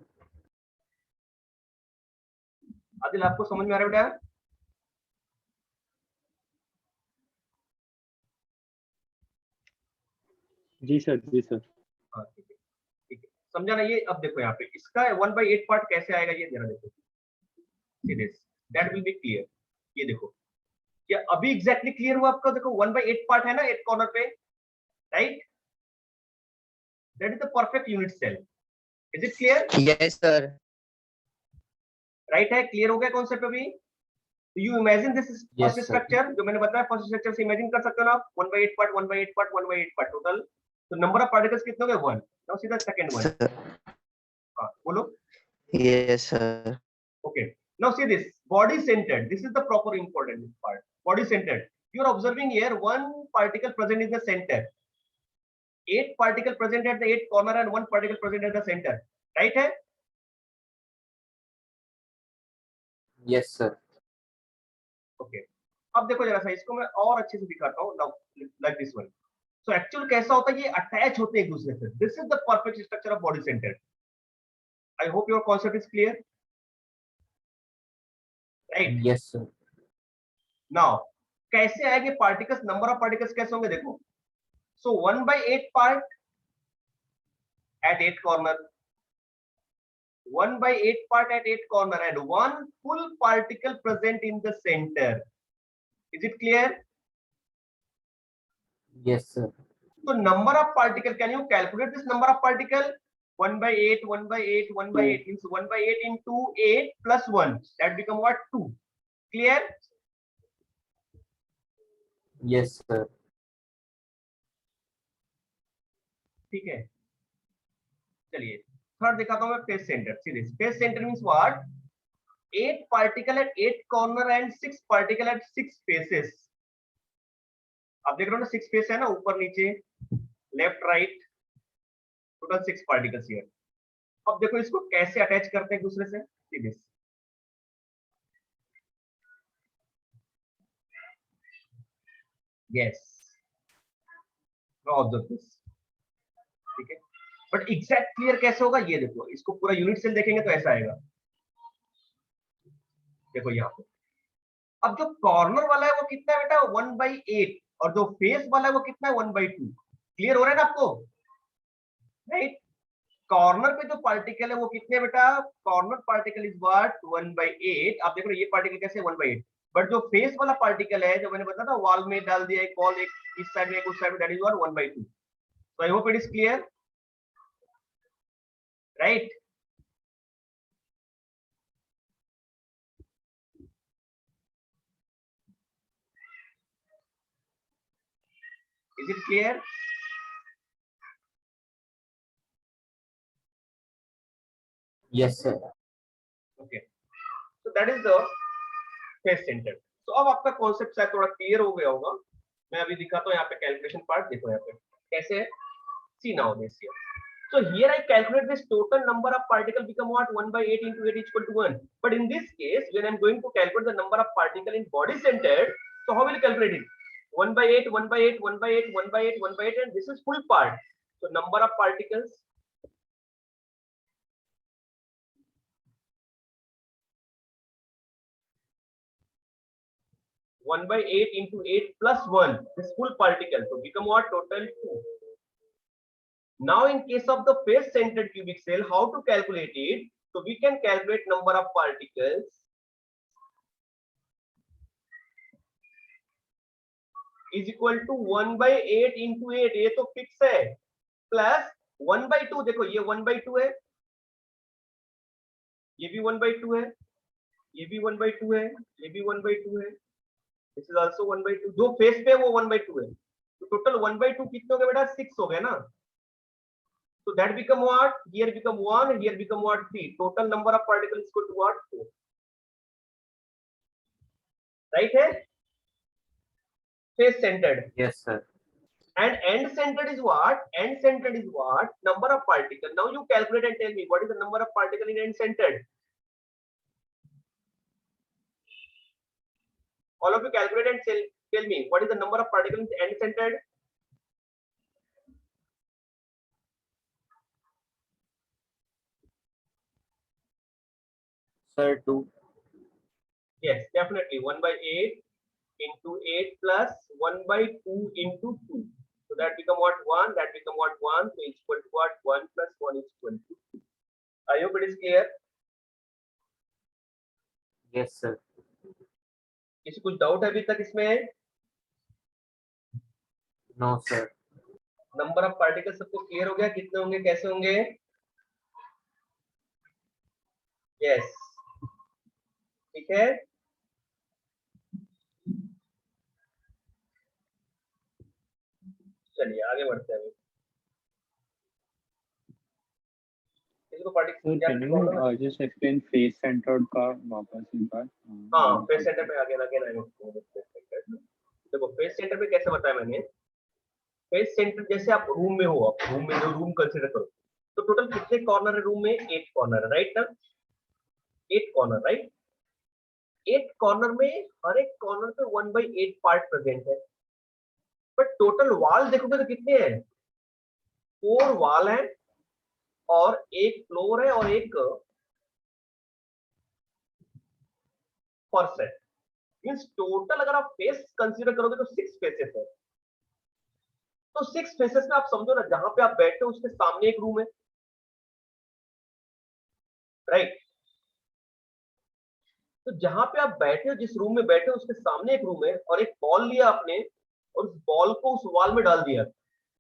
A: आदिल आपको समझ में आ रहा है बेटा?
E: जी सर, जी सर।
A: हाँ ठीक है, ठीक है, समझा ना ये? अब देखो यहाँ पे इसका 1/8 पार्ट कैसे आएगा, ये जरा देखो, see this, that will be clear. ये देखो, क्या अभी एग्जैक्टली क्लियर हुआ आपका? देखो 1/8 पार्ट है ना 8 कॉर्नर पे, right? That is the perfect unit cell. Is it clear?
D: Yes, sir.
A: Right है, क्लियर हो गया कॉन्सेप्ट अभी? You imagine this
D: Yes,
A: first
D: sir.
A: Structure जो मैंने बताया, फर्स्ट स्ट्रक्चर से इमेजिन कर सकते हो ना आप, 1/8 पार्ट 1/8 पार्ट 1/8 पार्ट टोटल. तो नंबर ऑफ पार्टिकल्स कितने हो गए? 1. Now see the second one.
D: Sir.
A: हां बोलो.
D: Yes, sir.
A: Okay. Now see this, body centered. This is the proper important part. Body centered. You are observing here one particle present in the center. 8 particle present at the 8 corner and 1 particle present at the center. Right है?
D: Yes, sir.
A: Okay. अब देखो जरा सा, इसको मैं और अच्छे से दिखाता हूँ. Now like this one. So actual कैसा होता है, ये अटैच होते हैं एक दूसरे से. This is the perfect structure of body centered. I hope your concept is clear. Right.
D: Yes, sir.
A: Now कैसे आएंगे पार्टिकल्स, नंबर ऑफ पार्टिकल्स कैसे होंगे देखो. So 1/8 part at 8 corner, 1/8 part at 8 corner, and 1 full particle present in the center. Is it clear?
D: Yes, sir.
A: So number of particle, can you calculate this number of particle? 1/8, 1/8, 1/8 means 1/8 into 8 plus 1. That become what? 2. Clear?
D: Yes, sir.
A: ठीक है, चलिए third दिखाता हूं मैं, face centre. See this, face centre means what? 8 particle at 8 corner and 6 particle at 6 faces. आप देख रहे हो ना, 6 फेस है ना, ऊपर नीचे left right, total 6 particles here. अब देखो इसको कैसे अटैच करते हैं एक दूसरे से. See this, yes, now observe this. ठीक है, बट एग्जैक्ट क्लियर कैसे होगा ये देखो, इसको पूरा यूनिट सेल देखेंगे तो ऐसा आएगा. देखो यहाँ पे, अब जो कॉर्नर वाला है वो कितना है बेटा? 1/8, और जो फेस वाला है वो कितना है? 1/2. क्लियर हो रहा है ना आपको? राइट. कॉर्नर पे जो पार्टिकल है वो कितने बेटा? Corner particle is what? 1/8. आप देख रहे हो ये पार्टिकल कैसे 1/8, बट जो फेस वाला पार्टिकल है, जो मैंने बताया था वॉल में डाल दिया एक बॉल, एक इस साइड में एक उस साइड में, that is what? 1/2. So I hope it is clear. Right. Is it clear?
D: Yes, sir.
A: Okay. So that is the face center. So अब आपका कॉन्सेप्ट शायद थोड़ा क्लियर हो गया होगा. मैं अभी दिखाता हूँ यहाँ पे कैलकुलेशन पार्ट. देखो यहाँ पे कैसे है. See now this here. So here I calculate this total number of particle become what? 1/8 into 8 equal to 1. But in this case, when I'm going to calculate the number of particle in body centered, so how will you calculate it? 1/8, 1/8, 1/8, 1/8, 1/8, and this is full part. So number of particles, one by 8 into 8 plus 1, this full particle, so become what? Total 2. Now in case of the face centered cubic cell, how to calculate it? So we can calculate number of particles is equal to 1/8 into 8, ये तो fix है, plus 1/2. देखो ये 1/2 है, ये भी 1/2 है, ये भी 1/2 है, ये भी 1/2 है, दिस इज आल्सो 1/2. जो फेस पे वो 1/2 है, तो टोटल 1/2 कितने हो गए बेटा? 6 हो गए ना. So that become what? Here become 1, here become what? 3. Total number of particles is equal to what? 4. Right है? face centered.
D: Yes, sir.
A: And end centered is what? End centered is what? Number of particles. Now you calculate and tell me what is the number of particles in end centered. All of you calculate and tell me what is the number of particles in end centered.
D: Sir, 2.
A: Yes, definitely 1 by 8 into 8 plus 1 by 2 into 2. So that become what? 1. That become what? 1. So it's equal to what? 1 plus 1 is equal to 2. I hope it is clear.
D: Yes, sir.
A: किसी कुछ doubt है अभी तक इसमें?
D: No, sir.
A: Number of particle सबको clear हो गया? कितने होंगे, कैसे होंगे? यस, ठीक है। चलिए आगे बढ़ते हैं अभी। किसी को
B: Sir,
A: particle
B: can you just explain face centered का वापस एक बार?
A: हाँ, फेस सेंटर पे आगे लगे ना। देखो फेस सेंटर पे कैसे बताया मैंने। फेस सेंटर जैसे आप रूम में हो, आप रूम में जो रूम कंसीडर करो, तो टोटल कितने कॉर्नर है रूम में? 8 कॉर्नर है, राइट ना? 8 कॉर्नर, राइट? 8 कॉर्नर में हर एक कॉर्नर पे 1 by 8 पार्ट प्रेजेंट है, बट टोटल वॉल देखोगे तो कितने हैं? 4 वॉल है और एक फ्लोर है और एक फर्श है। मींस टोटल अगर आप फेस कंसीडर करोगे तो 6 फेसेस है। तो 6 फेसेस में आप समझो ना, जहां पे आप बैठे हो उसके सामने एक रूम है, राइट? तो जहां पे आप बैठे हो, जिस रूम में बैठे हो उसके सामने एक रूम है, और एक बॉल लिया आपने और उस बॉल को उस वॉल में डाल दिया,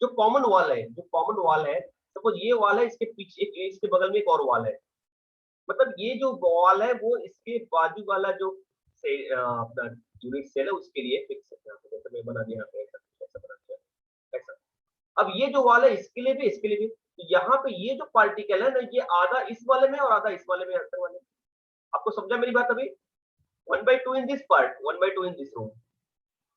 A: जो कॉमन वॉल है। जो कॉमन वॉल है, सपोज ये वॉल है, इसके पीछे इसके बगल में एक और वॉल है, मतलब ये जो वॉल है वो इसके बाजू वाला जो अपना यूनिट सेल है उसके लिए फिक्स है। यहाँ पे जैसे मैं बना दिया, यहाँ पे ऐसा बना दिया, ऐसा। अब ये जो वॉल है इसके लिए भी, इसके लिए भी, तो यहाँ पे ये जो पार्टिकल है ना, ये आधा इस वाले में और आधा इस वाले में, अंदर वाले। आपको समझा मेरी बात अभी? 1 by 2 in this part, 1 by 2 in this room,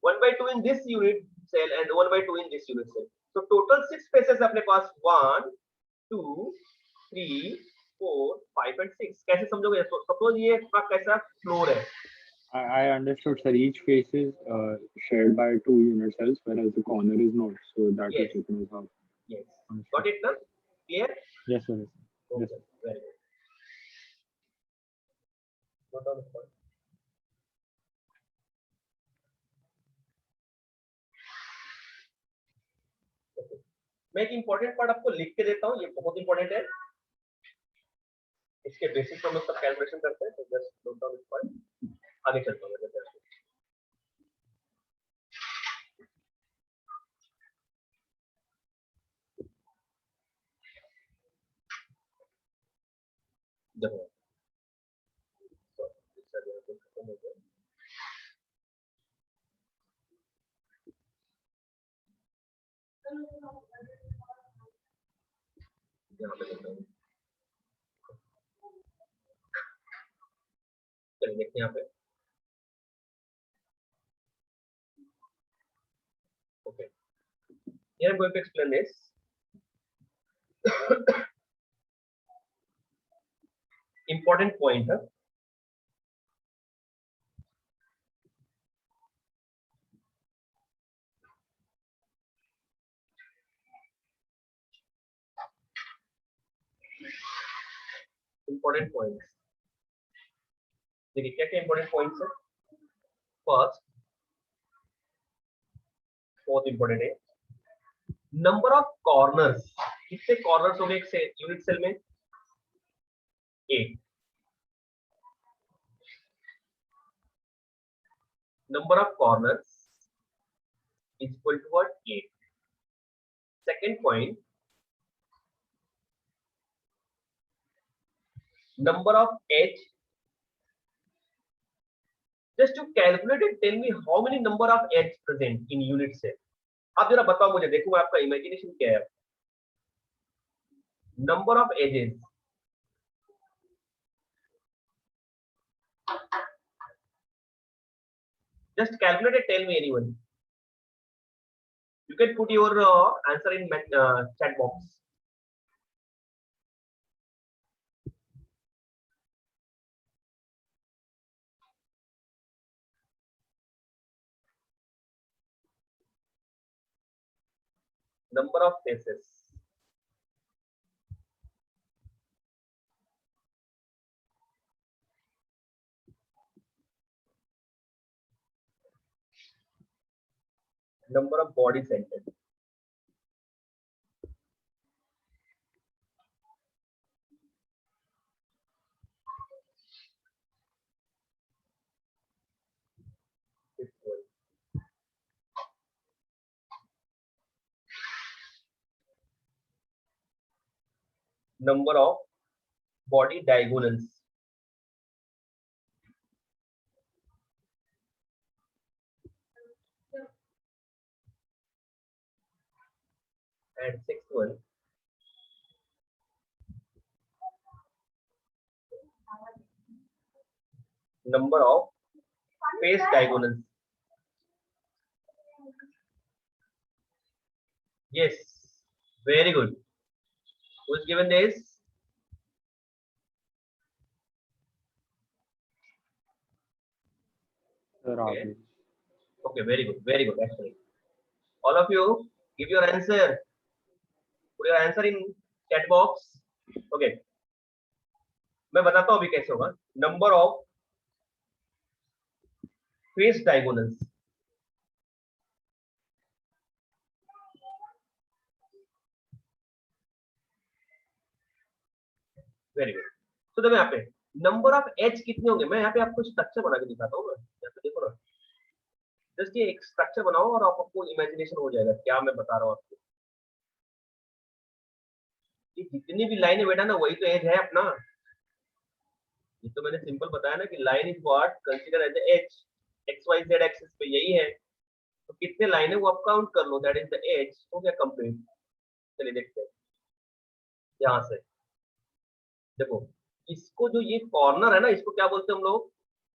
A: 1 by 2 in this unit cell and 1 by 2 in this unit cell. So total 6 spaces अपने पास, 1 2 3 4 5 and 6। कैसे समझोगे? सपोज ये आपका कैसा फ्लोर है।
B: I understood, sir. Each face is shared by 2 unit cells, whereas the corner is not. So that
A: Yes.
B: is written as how.
A: Yes, got it now? Clear?
B: Yes, sir.
A: Okay,
B: Yes.
A: very good. Note down the point. Okay. मैं एक important part आपको लिख के देता हूँ, ये बहुत important है। इसके बेसिस पर हम लोग सब कैलकुलेशन करते हैं, तो just note down this point. आगे चलता हूँ मैं। देखो यहाँ पे देखते हैं, चलिए देखते हैं यहाँ पे। Okay, here I'm going to explain this. Important point, huh? Important points. देखिए क्या क्या इंपॉर्टेंट पॉइंट्स है। फर्स्ट, बहुत इंपॉर्टेंट है, नंबर ऑफ कॉर्नर्स। कितने कॉर्नर्स हो गए एक यूनिट सेल में? 8। Number of corners is equal to what? 8। Second point, number of edge. Just to calculate it, tell me how many number of edge present in unit cell. आप जरा बताओ मुझे, देखो मैं आपका इमेजिनेशन क्या है। Number of edges, just calculate it, tell me anyone. You can put your answer in chat box. Number of faces. Number of body centered. Fifth one. Number of body diagonals. And sixth one. Number of face diagonals. Yes, very good. Who's given this?
B: Sir,
A: Okay.
B: Abhi.
A: Okay, very good, actually. All of you, give your answer. Put your answer in chat box. Okay. मैं बताता हूँ अभी कैसे होगा. Number of face diagonals. Very good. तो देखो यहाँ पे नंबर ऑफ एच कितने होंगे. मैं यहाँ पे आपको स्ट्रक्चर बना के दिखाता हूँ. यहाँ पे देखो ना, जस्ट ये एक स्ट्रक्चर बनाओ और आपको इमेजिनेशन हो जाएगा क्या मैं बता रहा हूँ आपको. ये जितनी भी लाइन है बेटा ना, वही तो एज है अपना. ये तो मैंने सिंपल बताया ना कि line is what consider edge edge. X Y Z axis पे यही है. तो कितने लाइन है वो आप काउंट कर लो. That is the edge. हो गया कंप्लीट. चलिए देखते हैं यहाँ से. देखो इसको जो ये कॉर्नर है ना, इसको क्या बोलते हैं हम लोग?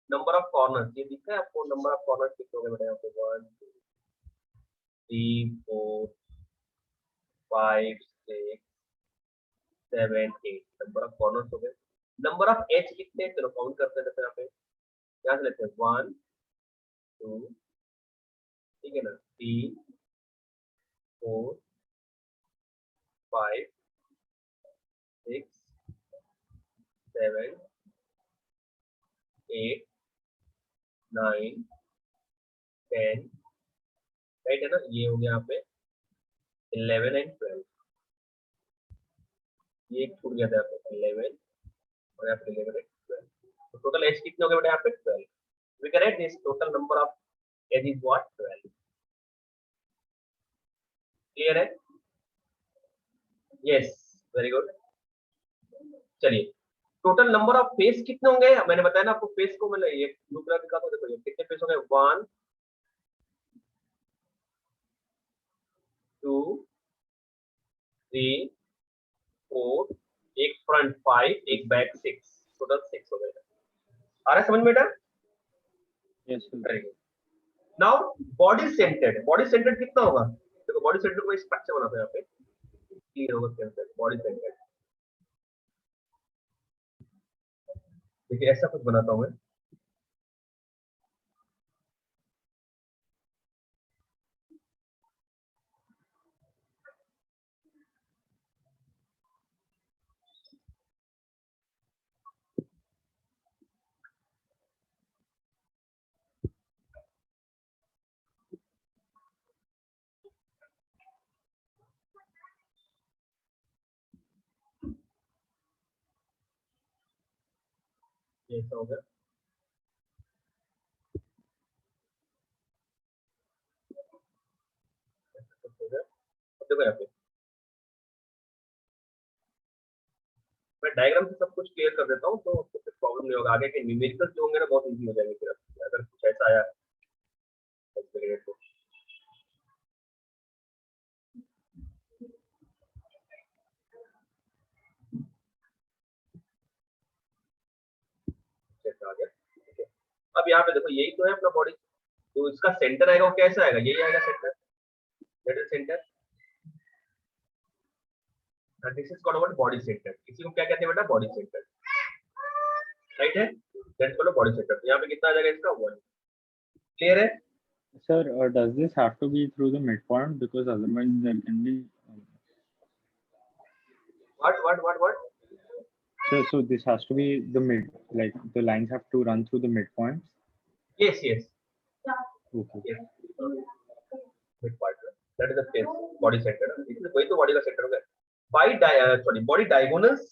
A: Number of corner. ये दिख रहा है आपको? नंबर ऑफ कॉर्नर कितने हो गए बेटा यहाँ पे? 1 2 3 4 5 6 7 8. नंबर ऑफ कॉर्नर हो गए. नंबर ऑफ एज कितने? चलो काउंट करते हैं यहाँ पे. यहाँ से लेते हैं 1 2, ठीक है ना, 3 4 5 6 7 8 9 10. राइट है ना. ये हो गया यहाँ पे 11 एंड 12. ये एक छूट गया था यहाँ पे 11 और यहाँ पे 11 एंड 12. तो टोटल एज कितने हो गए बेटा यहाँ पे? 12. We can write this total number of edge is what? 12. Clear है? Yes, very good. चलिए टोटल नंबर ऑफ फेस कितने होंगे? मैंने बताया ना आपको फेस को. मैंने ये ब्लू कलर दिखा दो. देखो ये कितने फेस हो गए? 1 2 3 4, एक फ्रंट 5, एक बैक 6. टोटल 6 हो गए. आ रहा है समझ में बेटा?
B: Yes, sir.
A: Very good. Now body centred. Body centred कितना होगा? देखो बॉडी सेंटर्ड को स्ट्रक्चर बनाते हैं यहाँ पे. क्लियर होगा कैसे बॉडी सेंटर्ड. देखिए ऐसा कुछ बनाता हूँ मैं. ये ऐसा हो गया. ऐसा कुछ हो गया. अब देखो यहाँ पे मैं डायग्राम से सब कुछ क्लियर कर देता हूँ तो कुछ प्रॉब्लम नहीं होगा. आगे के न्यूमेरिकल्स जो होंगे ना बहुत इजी हो जाएंगे फिर अगर कुछ ऐसा आया तो. आ गया. ठीक है. अब यहाँ पे देखो यही तो है अपना बॉडी. तो इसका सेंटर आएगा वो कैसा आएगा? यही आएगा centre. That is and this is called body center. इसी को क्या कहते हैं बेटा? बॉडी सेंटर, राइट है? That's called body centre. तो यहाँ पे कितना आ जाएगा इसका? 1. क्लियर है?
B: Sir, does this have to be through the midpoint? Because otherwise there can be.
A: What?
B: So this has to be the mid, like the lines have to run through the midpoints.
A: Yes.
B: Okay.
A: Yes. Mid part. That is the face, body center. इसमें कोई तो body का centre हो गया. Body diagonals.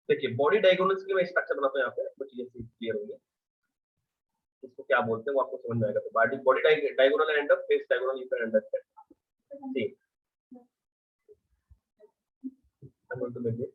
A: देखिए body diagonals की मैं structure बनाता हूँ यहाँ पे, कुछ चीजें क्लियर होंगी. इसको क्या बोलते हैं वो आपको समझ में आएगा. तो body diagonal and face diagonal you can understand. See I'm going to make it.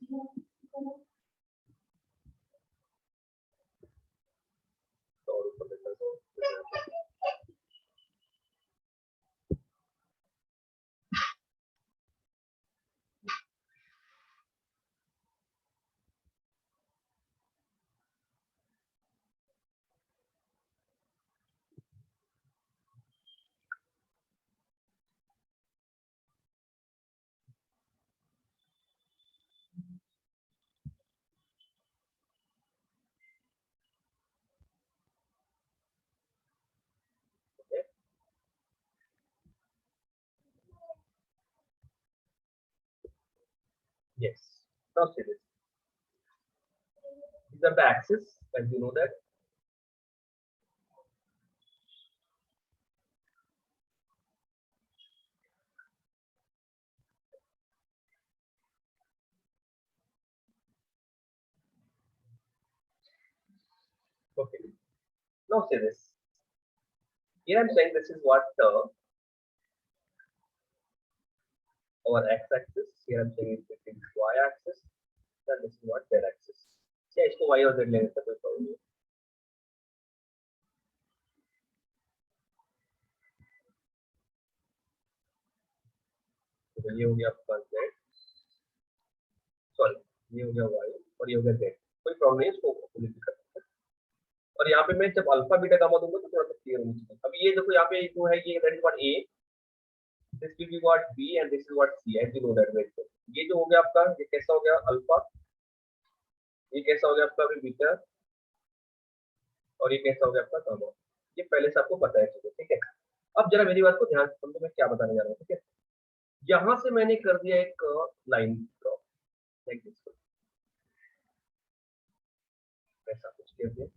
A: Yes. Now see this. These are the axes, as you know that. Okay. Now see this. Here I'm saying this is what our x-axis. Here I'm saying this is y-axis, and this is what z-axis. क्या इसको y और z लेने से कोई problem नहीं. तो ये हो गया आपका z, सॉरी ये हो गया y और ये हो गया z. कोई प्रॉब्लम नहीं, इसको लिख सकते हैं. और यहाँ पे मैं जब अल्फा बीटा गामा दूंगा तो थोड़ा सा क्लियर होना चाहिए. अभी ये देखो यहाँ पे जो है ये that is what a, this will be what b and this is what c, as you know that way. ये जो हो गया आपका, ये कैसा हो गया अल्फा, ये कैसा हो गया आपका अभी बीटा, और ये कैसा हो गया आपका गामा. ये पहले से आपको पता है. ठीक है. अब जरा मेरी बात को ध्यान से समझो, मैं क्या बताने जा रहा हूँ. ठीक है. यहां से मैंने कर दिया एक लाइन ड्रॉ लाइक दिस, ऐसा कुछ कर दिया,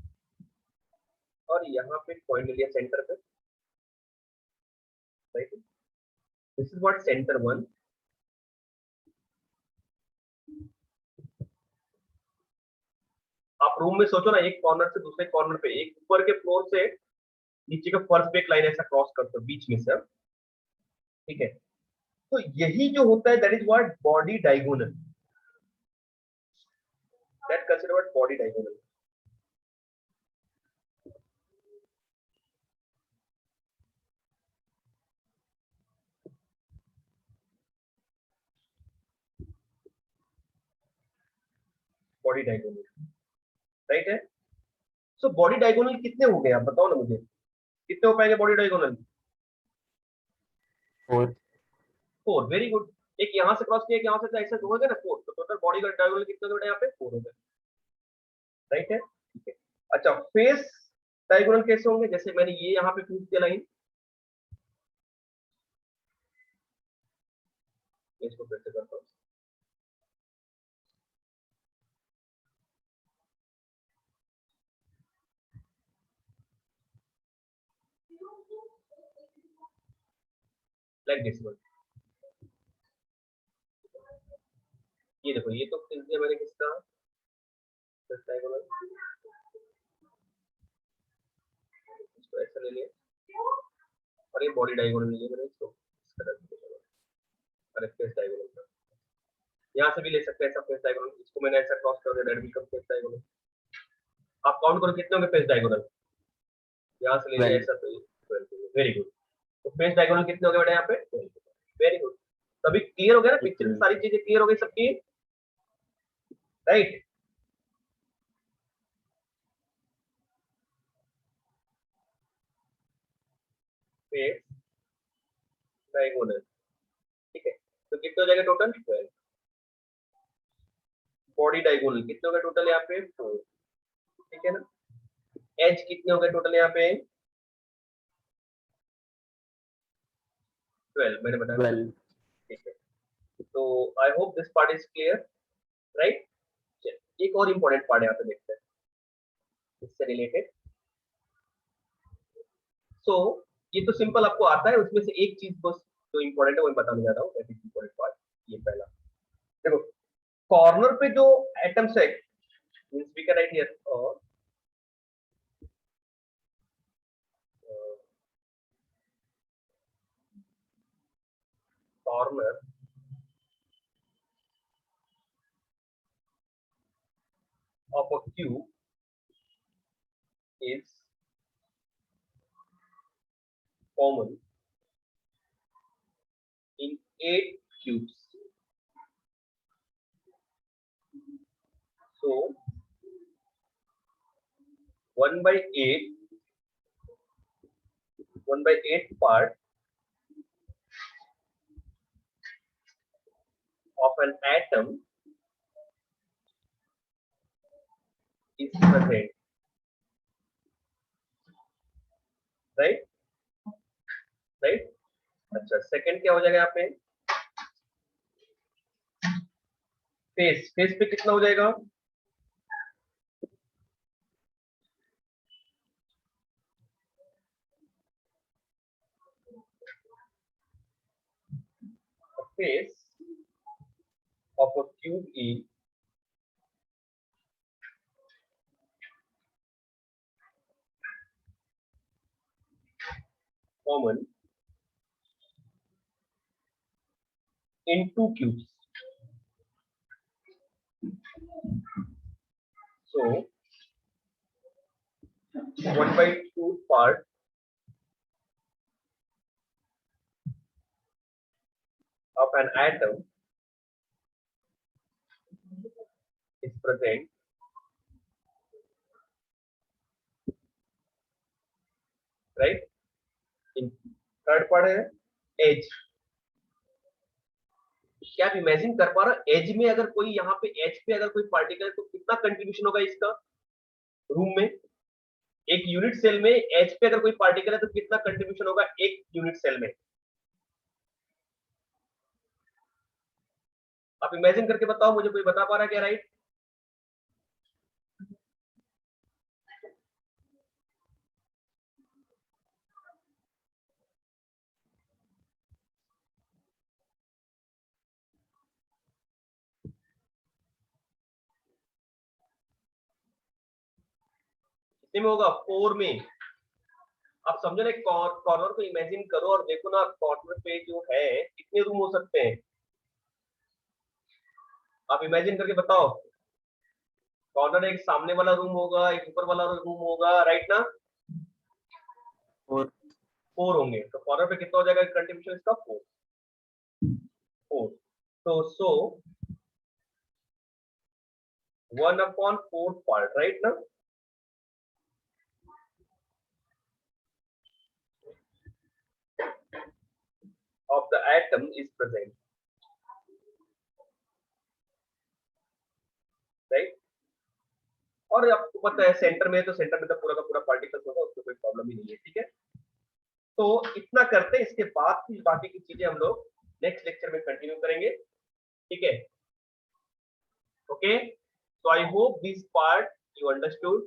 A: और यहाँ पे पॉइंट लिया सेंटर पे, right. This is what centre 1. आप रूम में सोचो ना, एक कॉर्नर से दूसरे कॉर्नर पे, एक ऊपर के फ्लोर से नीचे के फर्श पे एक लाइन ऐसा क्रॉस करते हो बीच में से. ठीक है. तो यही जो होता है that is what body diagonal. That consider what body diagonal. Body diagonal, right है. सो बॉडी डायगोनल कितने हो गए आप बताओ ना मुझे, कितने हो पाएंगे बॉडी डायगोनल? 4. Very good. एक यहाँ से क्रॉस किया, एक यहाँ से ऐसे हो गए ना 4. तो टोटल बॉडी का डायगोनल कितने हो गए यहाँ पे? 4 हो गए, राइट है. ठीक है. अच्छा, फेस डायगोनल कैसे होंगे? जैसे मैंने ये यहाँ पे खींच दिया लाइन, इसको फिर से करता हूँ. Like this one. ये देखो, ये तो खींच दिया मैंने किसका? डायगोनल. इसको ऐसा ले लिया, और ये बॉडी डायगोनल ले लिया मैंने इसको इस तरह से. और फेस डायगोनल यहाँ से भी ले सकते हैं ऐसा फेस डायगोनल. इसको मैंने ऐसा क्रॉस कर दिया, दैट बिकम फेस डायगोनल. आप काउंट करो कितने होंगे फेस डायगोनल. यहाँ से ले लिया ऐसा, तो 12. Very good. तो फेस डायगोनल कितने हो गए बेटा यहाँ पे? 12. Very good. तभी क्लियर हो गया ना पिक्चर में, सारी चीजें क्लियर हो गई सबकी, राइट. फेस डायगोनल, ठीक है। तो कितने हो जाएगा टोटल 12। बॉडी डायगोनल कितने हो गए टोटल यहाँ पे 4, ठीक है ना। एज कितने हो गए टोटल यहाँ पे 12 मैंने बताया,
D: 12.
A: ठीक है। तो I hope this part is clear, right. एक और इम्पोर्टेंट पार्ट यहाँ पे देखते हैं इससे रिलेटेड। सो ये तो सिंपल आपको आता है, उसमें से एक चीज बस जो इम्पोर्टेंट है वो बताने जा रहा हूँ, दैट इज इम्पोर्टेंट पार्ट। ये पहला देखो, कॉर्नर पे जो एटम्स है means we can write here corner of a cube is common in 8 cubes. So 1 by 8 part of an atom is present, right? Right? अच्छा, सेकंड क्या हो जाएगा यहाँ पे, फेस पे कितना हो जाएगा, face of a cube is common in 2 cubes. So 1 by 2 part of an atom is present, right? In third part है एज। क्या आप इमेजिन कर पा रहे हो, एज में अगर कोई यहाँ पे एज पे अगर कोई पार्टिकल है तो कितना कंट्रीब्यूशन होगा इसका रूम में, एक यूनिट सेल में एच पे अगर कोई पार्टिकल है तो कितना कंट्रीब्यूशन होगा एक यूनिट सेल में। आप इमेजिन करके बताओ, मुझे कोई बता पा रहा है क्या, राइट? कितने में होगा 4 में। आप समझो ना, कॉर्नर को इमेजिन करो और देखो ना, कॉर्नर पे जो है कितने रूम हो सकते हैं, आप इमेजिन करके बताओ। कॉर्नर एक सामने वाला रूम होगा, एक ऊपर वाला रूम होगा, राइट ना।
D: 4.
A: 4 होंगे, तो कॉर्नर पे कितना हो जाएगा कंट्रीब्यूशन इसका 4। तो 1/4 पार्ट, राइट ना। of the atom is present, right? और आपको पता है सेंटर में, तो सेंटर में तो पूरा का पूरा पार्टिकल्स होगा, उसमें कोई प्रॉब्लम ही नहीं है, ठीक है। तो इतना करते हैं, इसके बाद की बाकी की चीजें हम लोग नेक्स्ट लेक्चर में कंटिन्यू करेंगे, ठीक है। Okay, so I hope this part you understood.